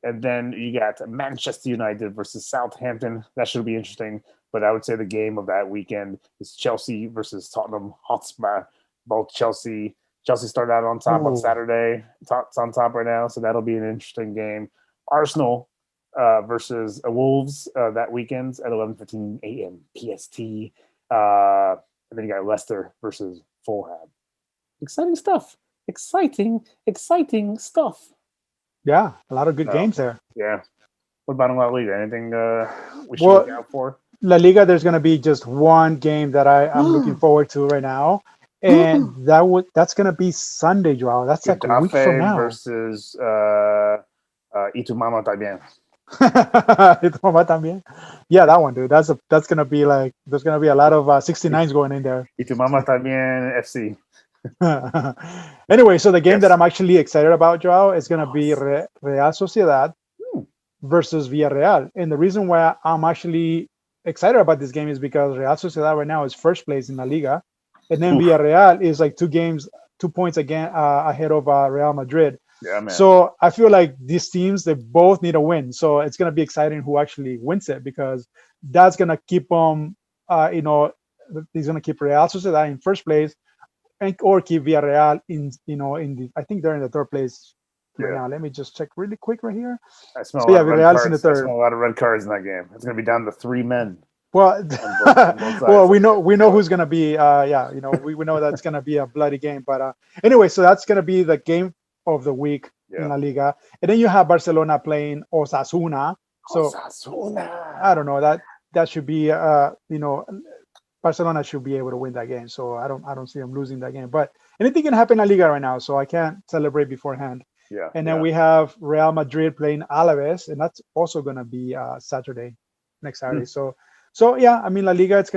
And then you got Manchester United versus Southampton. That should be interesting. But I would say the game of that weekend is Chelsea versus Tottenham Hotspur. Both Chelsea started out on top on Saturday. It's on top right now, so that'll be an interesting game. Arsenal versus Wolves that weekend at 11:15 a.m. PST. And then you got Leicester versus Fulham. Exciting stuff. Exciting stuff.
Yeah, a lot of good games there.
Yeah. What about in La Liga? Anything we should look out for?
La Liga, there's going to be just one game that I'm looking forward to right now, and that's going to be Sunday, Joao. That's like a week from now.
versus Y tu mamá también.
Yeah, that one, dude. That's gonna be like there's gonna be a lot of 69s going in there.
Y tu mamá también FC.
Anyway, so the game that I'm actually excited about, Joao, is gonna be Real Sociedad versus Villarreal. And the reason why I'm actually excited about this game is because Real Sociedad right now is first place in La Liga, and then Villarreal is like 2 points again ahead of Real Madrid.
Yeah, man.
So I feel like these teams, they both need a win. So it's gonna be exciting who actually wins it, because that's gonna keep them, he's gonna keep Real Sociedad in first place, or keep Villarreal in the, I think they're in the third place right now. Let me just check really quick right here.
I smell a lot of red
Villarreal's
cards.
in the third.
I smell a lot of red cards in that game. It's gonna be down to 3 men.
Well,
both
well, we know who's gonna be. We know that's gonna be a bloody game. But anyway, so that's gonna be the game of the week in La Liga, and then you have Barcelona playing Osasuna. So I don't know, that should be Barcelona should be able to win that game. So I don't see them losing that game. But anything can happen in La Liga right now, so I can't celebrate beforehand.
Yeah.
And then we have Real Madrid playing Alaves, and that's also gonna be next Saturday. So yeah, I mean, La Liga, it's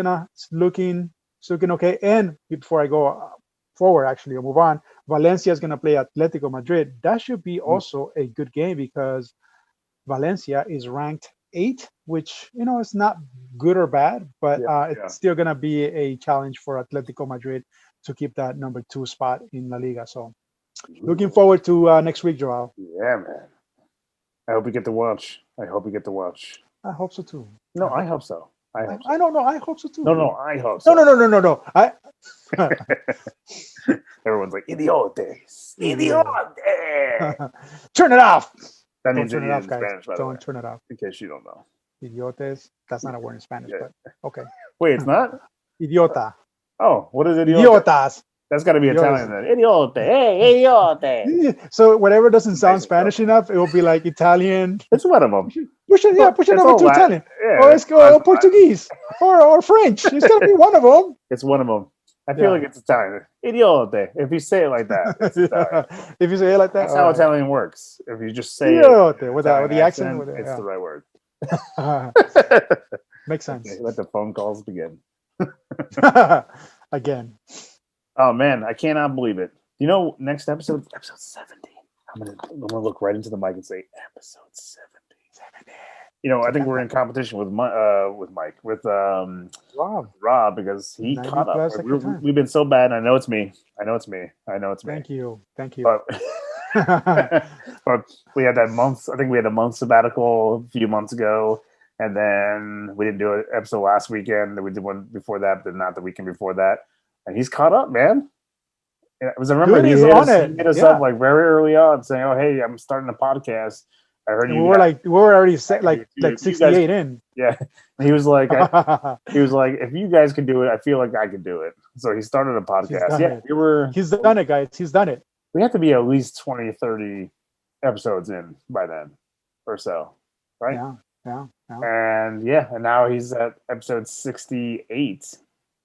looking okay. And before I go forward, actually, I'll move on. Valencia is going to play Atletico Madrid. That should be also a good game, because Valencia is ranked 8, which, is not good or bad, but it's still going to be a challenge for Atletico Madrid to keep that number 2 spot in La Liga. So looking forward to next week, Joao.
Yeah, man. I hope we get to watch.
I hope so too.
No, I hope so. I
don't know. I hope so too.
No, I hope so.
No.
Everyone's like, idiotes.
Turn it off.
That means
turn it off, guys.
Spanish, by the way,
don't turn it off.
in case you don't know.
Idiotes. That's not a word in Spanish, but okay.
Wait, it's not?
Idiota.
Oh, what is idiota?
Idiotas.
That's got to be Italian then. Idiote. Hey, idiote.
So whatever doesn't sound Spanish enough, it will be like Italian.
It's one of them.
Push it over to Italian.
Yeah,
or let's go Portuguese or French. It's got to be one of them.
It's one of them. I feel like it's Italian. Idiote. If you say it like that, it's Italian.
If you say it like that,
that's how Italian works. If you just say
idiote
it
with the accent,
it's the right word.
Makes sense.
Okay, let the phone calls begin.
Again.
Oh man, I cannot believe it. Next episode 70. I'm gonna look right into the mic and say episode 70. I think we're in competition with Rob, because he caught up. We've been so bad. And I know it's me.
Thank you.
But we had that month. I think we had a month sabbatical a few months ago, and then we didn't do an episode last weekend. We did one before that, but not the weekend before that. And he's caught up, man. I remember he hit us up like very early on, saying, "Oh, hey, I'm starting a podcast. I heard you."
We were already set like 68 in.
Yeah, and he was like, if you guys can do it, I feel like I can do it. So he started a podcast.
He's done it, guys. He's done it.
We have to be at least 20, 30 episodes in by then, or so, right?
Yeah.
And now he's at episode 68,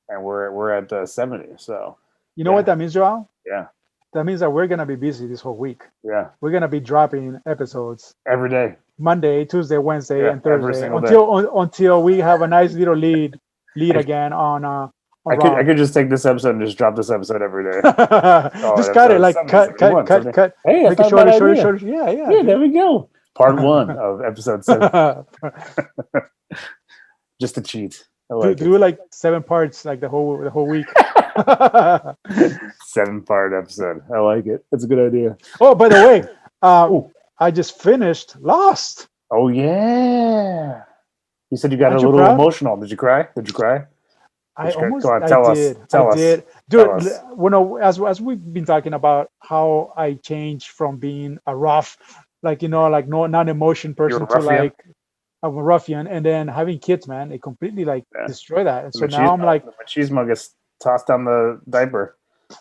and we're at 70. So
you know what that means, Joao?
Yeah.
That means that we're going to be busy this whole week.
Yeah.
We're going to be dropping episodes
every day.
Monday, Tuesday, Wednesday, and Thursday until we have a nice little lead again on
I could just take this episode and just drop this episode every day.
Just cut it, cut.
Hey,
make it shorter. Yeah,
there we go. Part 1 of episode 7. Just to cheat.
Do like 7 parts, like the whole week.
7-part episode. I like it. That's a good idea.
Oh, by the way, I just finished Lost.
Oh yeah. You said you got a little emotional. Did you cry?
I almost
Tell us.
did. Dude, as we've been talking about how I changed from being a rough, non-emotion person to like a ruffian, and then having kids, man, it completely destroyed that. And so now I'm like,
the machismo gets tossed down the diaper.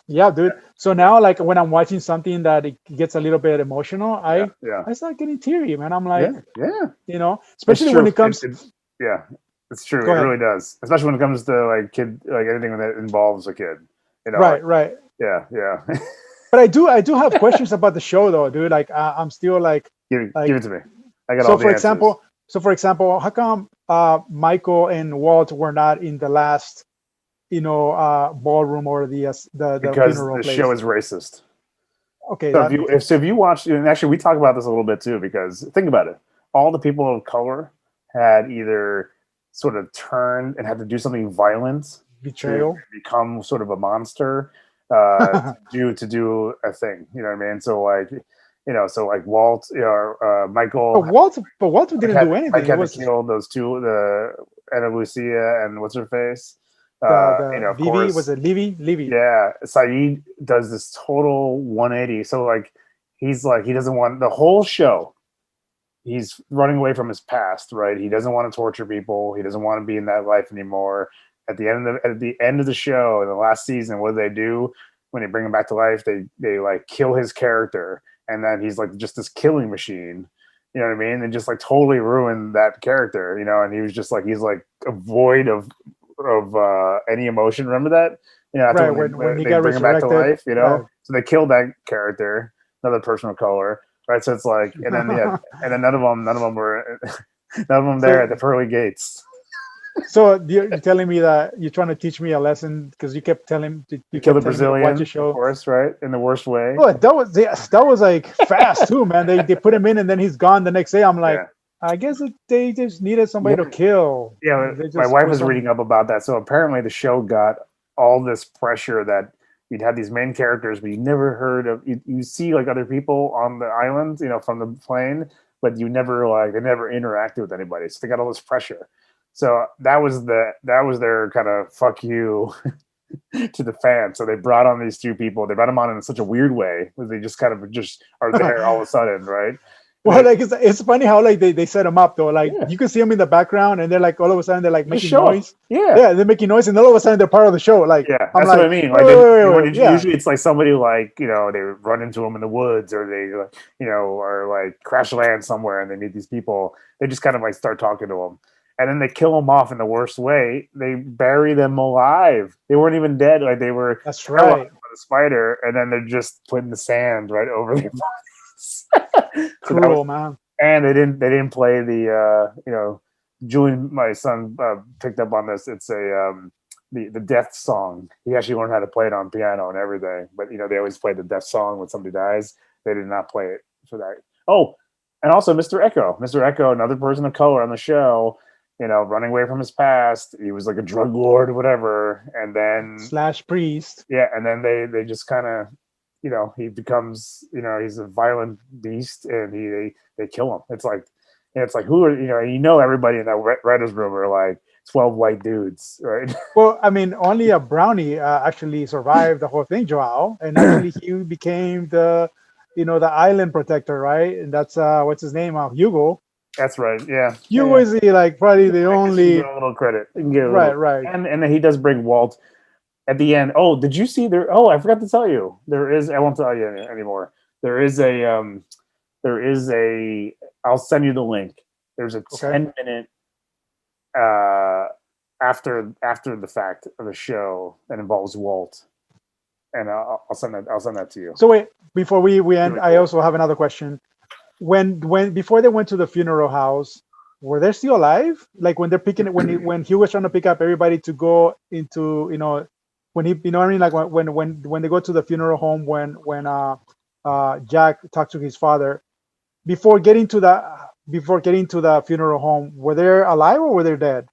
Yeah, dude. So now, like, when I'm watching something that it gets a little bit emotional, I start getting teary, man. I'm like, especially when it comes.
It's true.
Go
It
ahead.
really does, especially when it comes to like kid, like anything that involves a kid. You know,
Right,
like,
right.
yeah, yeah.
But I do have questions about the show though, dude. Like I'm still
Give it to me. I got
so
all the
for
answers.
example, how come Michael and Walt were not in the last, ballroom or the
Because
funeral
the show
place?
is racist.
Okay,
So
that makes
if you watch, and actually we talk about this a little bit too, because think about it, all the people of color had either sort of turned and had to do something violent to
betrayal.
become sort of a monster, to do a thing. You know what I mean? So like, so like Walt,
but
Michael,
Walter didn't do anything.
Mike
It
had to
was
kill those two, the Anna Lucia and what's her face.
the
Of
Vivi, was
course,
it Livy?
yeah, Saeed does this total 180. So like he's like he doesn't want the whole show. He's running away from his past, right? He doesn't want to torture people. He doesn't want to be in that life anymore. At the end of the show, in the last season, what do they do when they bring him back to life? They like kill his character, and then he's like just this killing machine. You know what I mean? And just like totally ruin that character, and he was just like he's like a void of any emotion. Remember that? That's
Right,
when
when he
they
got
bring him back to
resurrected.
life.
Right.
So they killed that character, another person of color, right? So it's like, and then and then none of them were, none of them there at
so
the pearly gates.
so you're telling me that you're trying to teach me a lesson because
You
you
kill the
kept telling me to watch a
Brazilian, of
show.
course, right? In the worst way.
Oh, that was like fast too, man. They put him in and then he's gone the next day. I'm like,
Yeah,
I guess they just needed somebody to
yeah,
kill.
yeah.
They
My
just
wife
put
was
some.
reading up about that. So apparently, the show got all this pressure that you'd have these main characters, but you never heard of. You see like other people on the island, from the plane, but they never interacted with anybody. So they got all this pressure. So that was their kind of fuck you to the fans. So they brought on these two people. They brought them on in such a weird way, where they just kind of just are there all of a sudden, right?
Well, like it's funny how like they set him up though. Like
Yeah,
you can see them in the background, and they're like all of a sudden they're like
just
making
show up.
noise.
Yeah,
Yeah, they're making noise, and then all of a sudden they're part of the show. Like
yeah,
I'm
that's what I
like,
mean. Like
wait, yeah,
usually it's like somebody like they run into them in the woods, or they or like crash land somewhere, and they meet these people. They just kind of like start talking to them, and then they kill them off in the worst way. They bury them alive. They weren't even dead. Like they were
that's
paralyzed
right.
by the spider, and then they're just putting the sand right over their bodies. So that was,
Cruel, man.
and they didn't play the Julian, my son, picked up on this. It's the death song. He actually learned how to play it on piano and everything. But they always play the death song when somebody dies. They did not play it for that. Oh, and also Mr. Echo, another person of color on the show. Running away from his past. He was like a drug lord or whatever, and then
Slash priest.
yeah, and then they just kind of he becomes he's a violent beast, and they kill him. It's like who are everybody in that writers room are like 12 white dudes, right?
Well, I mean, only a brownie actually survived the whole thing, Joao, and actually he became the island protector, right? And that's what's his name, Hugo.
That's right. Yeah, yeah,
Hugo
yeah.
is like probably the
I guess you can give
only.
him a little credit. You can give him a
Right,
little,
right.
and then he does bring Walt at the end. Oh, did you see there? Oh, I forgot to tell you. There is. I won't tell you anymore. There is a. There is a. I'll send you the link. There's a
Okay.
10-minute after the fact of the show that involves Walt, and I'll send that. I'll send that to you.
So wait, before we end,
Really
I
cool.
also have another question. When before they went to the funeral house, were they still alive? Like when they're picking when he was trying to pick up everybody to go into when he what I mean, like when they go to the funeral home when Jack talked to his father before getting to the funeral home, were they alive or were they dead?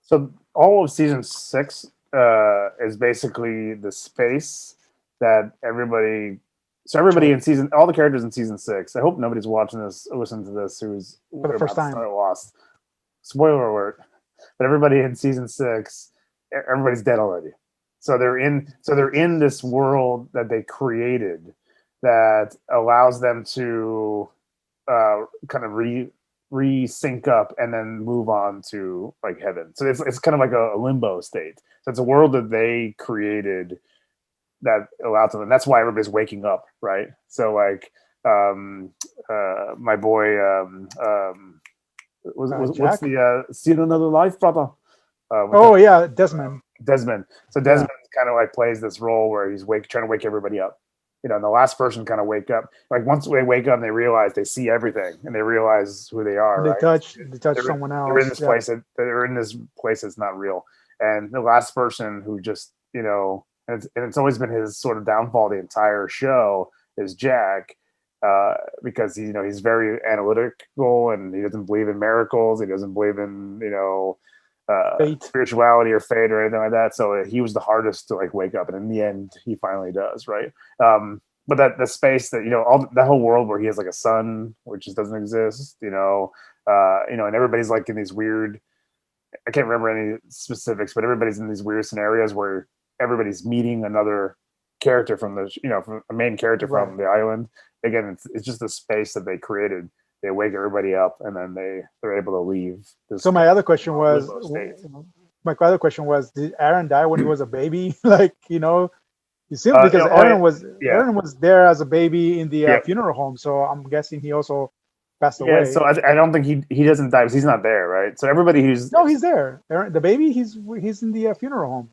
So all of season 6 is basically the space that everybody. So everybody in season, all the characters in season 6. I hope nobody's watching this, listening to this, who's
For the first
about to
time.
start Lost. Spoiler alert! But everybody in season 6, everybody's dead already. So they're in this world that they created that allows them to kind of re-sync up and then move on to like heaven. So it's kind of like a limbo state. So it's a world that they created that allows them, and that's why everybody's waking up, right? So like my boy what's
Jack.
the see you in another life, brother?
Oh yeah, Desmond.
Desmond. So
Yeah,
Desmond kind of like plays this role where he's trying to wake everybody up. And the last person kind of wake up. Like once they wake up, they realize they see everything and they realize who they are. Right?
they touch
They're
someone
they're in
else.
this
Yeah,
place they're in this place that's not real. And the last person who just and it's always been his sort of downfall the entire show is Jack. Because he's very analytical and he doesn't believe in miracles. He doesn't believe in
fate.
spirituality or fate or anything like that. So he was the hardest to like wake up, and in the end, he finally does. Right. But that the space that all that whole world where he has like a son, which just doesn't exist. And everybody's like in these weird. I can't remember any specifics, but everybody's in these weird scenarios where everybody's meeting another character from from a main character
Right.
from the island. Again, it's just the space that they created. They wake everybody up, and then they're able to leave.
So my other question was, did Aaron die when he was a baby? Like, you see, because
yeah,
Aaron was there as a baby in the
yeah,
funeral home, so I'm guessing he also passed
yeah.
away.
So I don't think he doesn't die because he's not there, right? So everybody who's
No, he's there. Aaron, the baby, he's in the funeral home.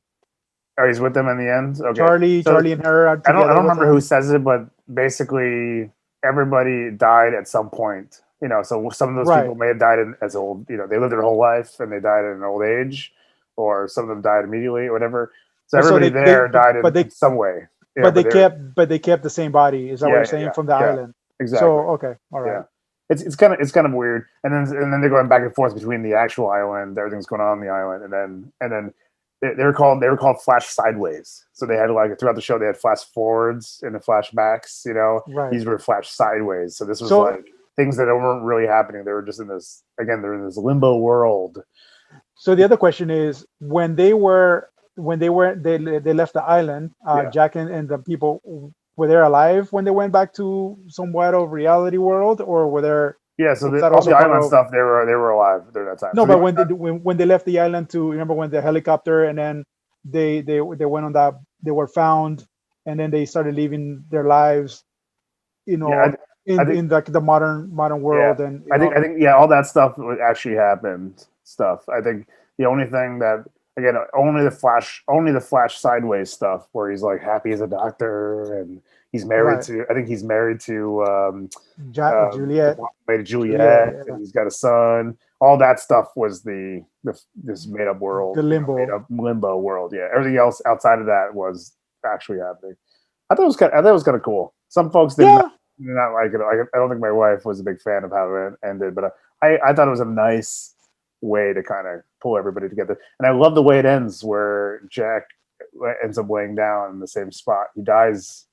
he's with them in the end. Okay, so
Charlie and her are
I don't
together with
remember who
him.
says it, but basically everybody died at some point. So some of those
Right.
people may have died as old. They lived their whole life and they died at an old age, or some of them died immediately, or whatever. So
But so
everybody there died in some way. Yeah,
but they kept the same body. Is that what you're saying from the
yeah,
island?
exactly.
So okay, all right.
Yeah, it's kind of weird. And then they're going back and forth between the actual island, everything's going on the island, and then they were called flash sideways. So they had like throughout the show they had flash forwards and the flashbacks.
Right.
These were flash sideways. So this was like things that weren't really happening. They were just they're in this limbo world.
So the other question is when they left the island, Jack and the people, were they alive when they went back to somewhat of reality world, or were there?
Yeah, so
that
all
also
the
part
island
of,
stuff, they were alive during that time.
no,
So
but when they left the island to, remember when the helicopter, and then they went on that, they were found, and then they started living their lives,
yeah, I think
in the modern world,
yeah,
and
I think yeah, all that stuff actually happened. Stuff. I think the only thing that again, only the flash sideways stuff where he's like happy as a doctor and he's married
right,
to. I think he's married to
Juliet,
lady
Juliet,
Juliet, and he's got a son. All that stuff was this made up world,
the
made
limbo.
up limbo world. Yeah, everything else outside of that was actually happening. I thought it was kind of cool. Some folks did not like it. I don't think my wife was a big fan of how it ended, but I thought it was a nice way to kind of pull everybody together. And I love the way it ends, where Jack ends up laying down in the same spot. He dies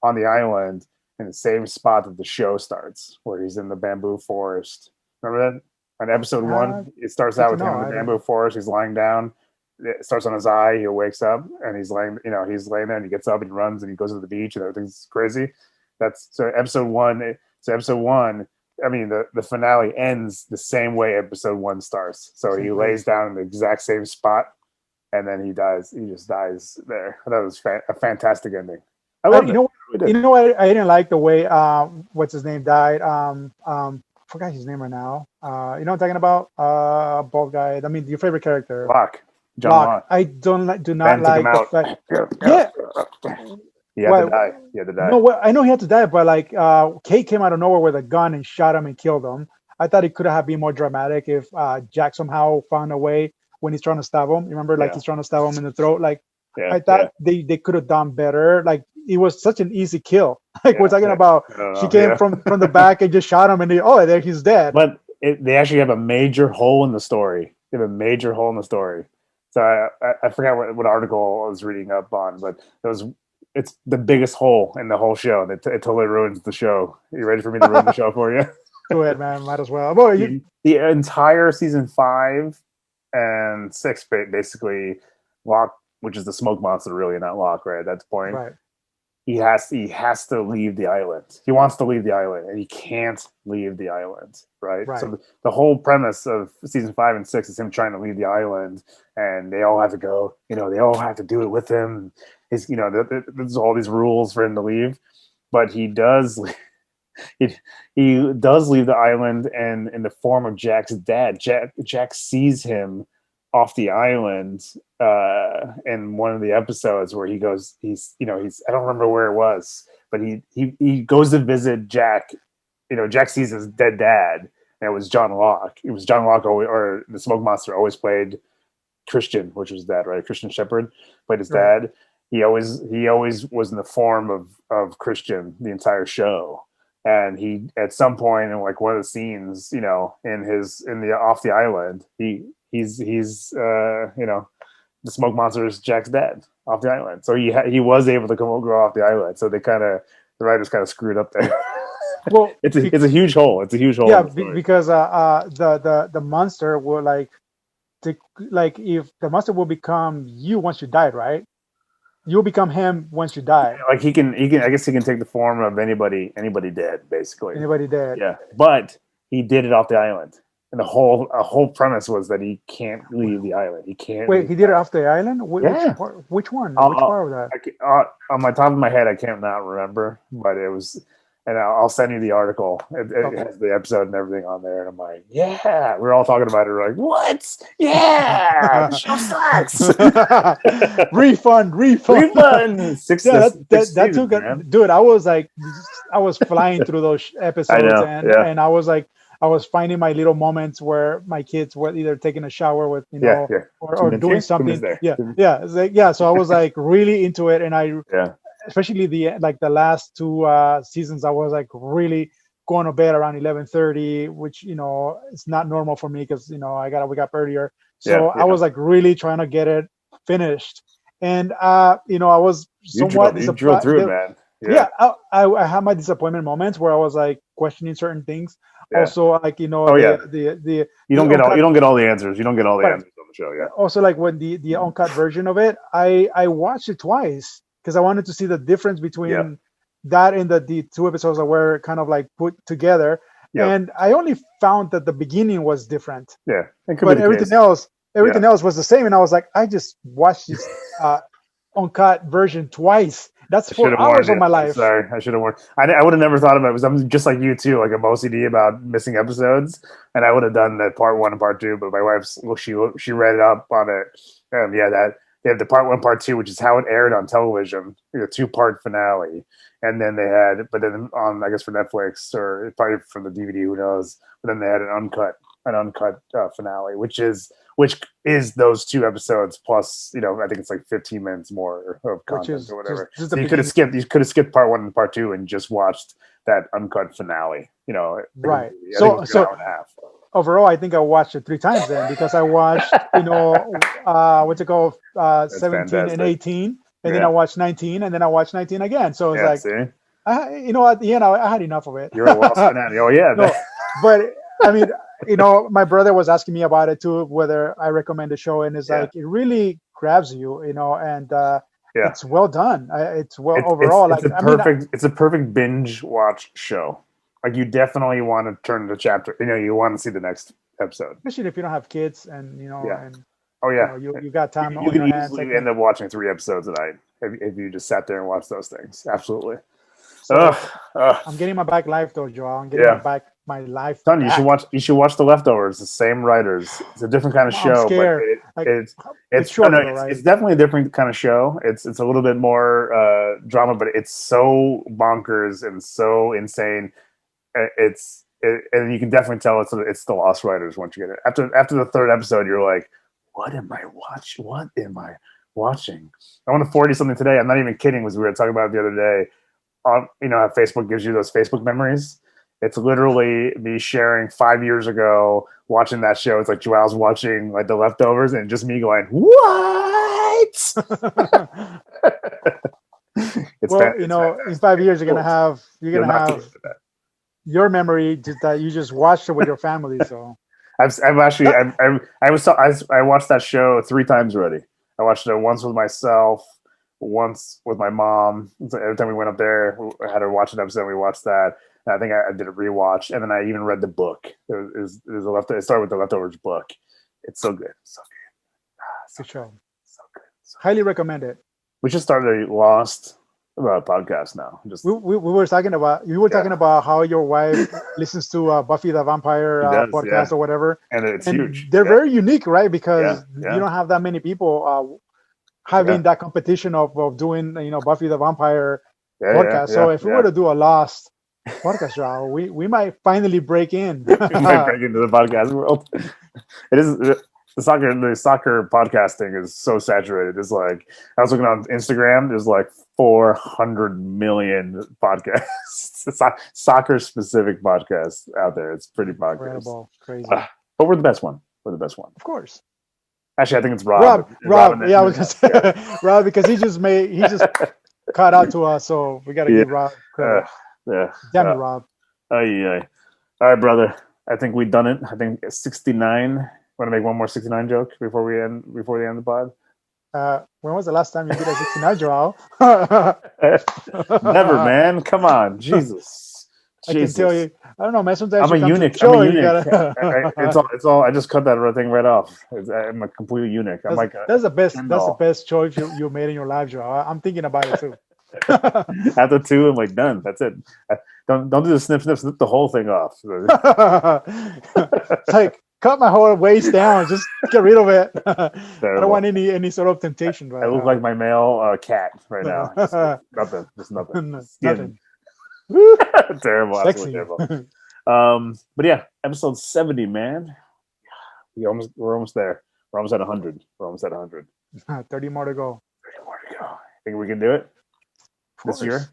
on the island in the same spot that the show starts, where he's in the bamboo forest. Remember that? On episode 1, it starts out with him in the bamboo forest. He's lying down. It starts on his eye. He wakes up and he's laying there, and he gets up and runs and he goes to the beach and everything's crazy. That's so episode 1. So episode 1, I mean, the finale ends the same way episode 1 starts. So he lays down in the exact same spot, and then he dies. He just dies there. That was a fantastic ending. I love it.
I didn't like the way what's his name died. Forgot his name right now. You know what I'm talking about? Bald guy. I mean, your favorite character.
John Locke.
I do not like the fact.
Yeah. He had to die. He had to die.
No, I know he had to die, but like Kate came out of nowhere with a gun and shot him and killed him. I thought it could have been more dramatic if Jack somehow found a way when he's trying to stab him. Remember, like he's trying to stab him in the throat. Like I thought they could have done better. Like it was such an easy kill. Like we're talking about, she came from the back and just shot him, and there he's dead.
But they actually have a major hole in the story. They have a major hole in the story. So I forgot what article I was reading up on, but it's the biggest hole in the whole show. It totally ruins the show. You ready for me to ruin the show for you?
Go ahead, man. Might as well.
The entire season 5 and 6, basically, Locke, which is the smoke monster, really not Locke, right? At that point,
right.
He has to leave the island. He wants to leave the island, and he can't leave the island, right? So the whole premise of season 5 and 6 is him trying to leave the island, and they all have to go. They all have to do it with him. There's all these rules for him to leave, but he does. he, he does leave the island, and in the form of Jack's dad. Jack sees him off the island in one of the episodes where he goes. He's I don't remember where it was, but he goes to visit Jack. Jack sees his dead dad, and it was John Locke. It was John Locke, or the Smoke Monster always played Christian, which was dad, right? Christian Shepherd played his dad. He always was in the form of Christian the entire show. And he, at some point in like one of the scenes, in the off the island, he's the Smoke Monster is Jack's dad off the island. So he was able to go off the island. So the writers kind of screwed up there. Well, it's a huge hole. It's a huge hole.
Yeah, because the monster will like if the monster will become you once you die, right? You'll become him once you die.
Like he can. I guess he can take the form of anybody dead, basically.
Anybody dead.
Yeah, but he did it off the island, and the whole premise was that he can't leave the island. He can't.
Wait, he did it off the island?
Yeah.
Which one? Which part of that?
On my top of my head, I can't not remember, but it was. And I'll send you the article. It has the episode and everything on there. And I'm like, yeah. We're all talking about it. We're like, what? Yeah. The show sucks.
refund. That took
man.
Dude, I was flying through those episodes. And I was like, I was finding my little moments where my kids were either taking a shower with, or doing something. Yeah. It's like, so I was like really into it. And especially the last two seasons, I was like really going to bed around 11:30, which it's not normal for me because we got wake up earlier. So I was like really trying to get it finished, and I was somewhat
disappointed. You drilled through it, man.
Yeah, I had my disappointment moments where I was like questioning certain things. Yeah. Also, like you don't
get all the answers. You don't get all the answers on the show. Yeah.
Also, like when the uncut version of it, I watched it twice. Because I wanted to see the difference between that and the two episodes that were kind of like put together. And I only found that the beginning was different.
Yeah.
But everything else was the same. And I was like, I just watched this uncut version twice. That's 4 hours of my life.
Sorry, I should have warned. I would have never thought about it because I'm just like you too, like I'm OCD about missing episodes. And I would have done that part 1 and part 2, but my wife, she read it up on it. They have the part 1, part 2, which is how it aired on television, the 2-part finale. And then they had, but then on, I guess for Netflix or probably for the DVD, who knows? But then they had an uncut finale, which is those 2 episodes plus, I think it's like 15 minutes more of content or whatever. So you could have skipped part 1 and part 2 and just watched that uncut finale.
Right.
So an hour and a half.
Overall, I think I watched it 3 times then because I watched, what's it called, 17 and 18, and then I watched 19, and then I watched 19 again. So it's like,
see?
at the end, I had enough of it.
You're a lost fanatic. Oh yeah.
No, but I mean, my brother was asking me about it too, whether I recommend the show, and it's like it really grabs you, and it's well done. It's overall.
It's a perfect binge watch show. Like you definitely want to turn the chapter. You want to see the next episode,
especially if you don't have kids and and you got time.
You can easily end up watching 3 episodes a night if you just sat there and watched those things. Absolutely.
So, I'm getting my back life though, Joel. I'm getting my life.
Son, you should watch The Leftovers. The same writers. It's a different kind of show.
I'm scared.
But it's definitely a different kind of show. It's a little bit more drama, but it's so bonkers and so insane. And you can definitely tell it's the Lost Writers once you get it. After the 3rd episode, you're like, what am I watching? I want to forward you something today. I'm not even kidding. We were talking about it the other day. How Facebook gives you those Facebook memories. It's literally me sharing 5 years ago watching that show. It's like Joel's watching like The Leftovers, and just me going, what?
In 5 years you're gonna have your memory that you just watched it with your family. So
I watched that show 3 times already. I watched it once with myself, once with my mom. So every time we went up there, I had to watch an episode. We watched that. And I think I did a rewatch, and then I even read the book. It started with the Leftovers book. It's so good. So good.
Good show.
So good.
Highly recommend it.
We should start a Lost about a podcast now. Just
we were talking about how your wife listens to Buffy the Vampire podcast or whatever,
and it's huge.
They're very unique, right? Because you don't have that many people having that competition of doing Buffy the Vampire podcast. So if we were to do a Lost podcast, João, we might finally break in.
We might break into the podcast world. It is. The soccer podcasting is so saturated. It's like I was looking on Instagram. There's like 400 million podcasts, soccer specific podcasts out there. It's pretty bonkers.
Incredible, crazy.
But we're the best one. We're the best one,
of course.
Actually, I think it's Rob.
Yeah, I was gonna say Rob because he just caught out to us. So we got to give Rob credit. Damn it, Rob.
All right, brother. I think we've done it. I think 69. Want to make one more 69 joke before we end the pod?
When was the last time you did a 69, João?
Never, man. Come on, Jesus.
I can tell you. I don't know, man. Sometimes
I'm a eunuch. It's all. I just cut that thing right off. I'm a complete eunuch.
That's the best. That's the best choice you made in your life, João. I'm thinking about it too.
After 2, I'm like done. That's it. Don't do the snip the whole thing off.
It's like cut my whole waist down. Just get rid of it. I don't want any sort of temptation.
I look like my male cat right now. Just nothing.
Nothing.
Terrible.
Sexy.
Terrible. But yeah, episode 70, man. We're almost there. We're almost at 100.
30 more to go.
Think we can do it this year?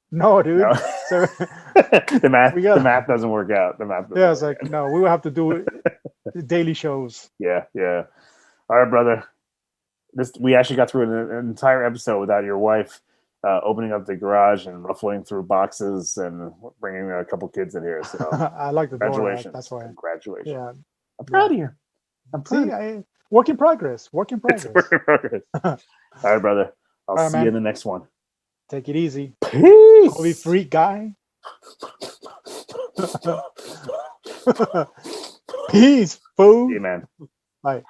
No, dude. No. So,
the math doesn't work out.
It's like no, we will have to do daily shows.
Yeah. All right, brother. We actually got through an entire episode without your wife opening up the garage and ruffling through boxes and bringing a couple kids in here. So
I like the
congratulations.
Door, that's why.
Congratulations.
Yeah,
I'm proud of you.
Work in progress. Work in progress.
All right, brother. I'll see you in the next one.
Take it easy.
Peace.
Holy freak guy. Peace, fool.
See you, man.
Bye.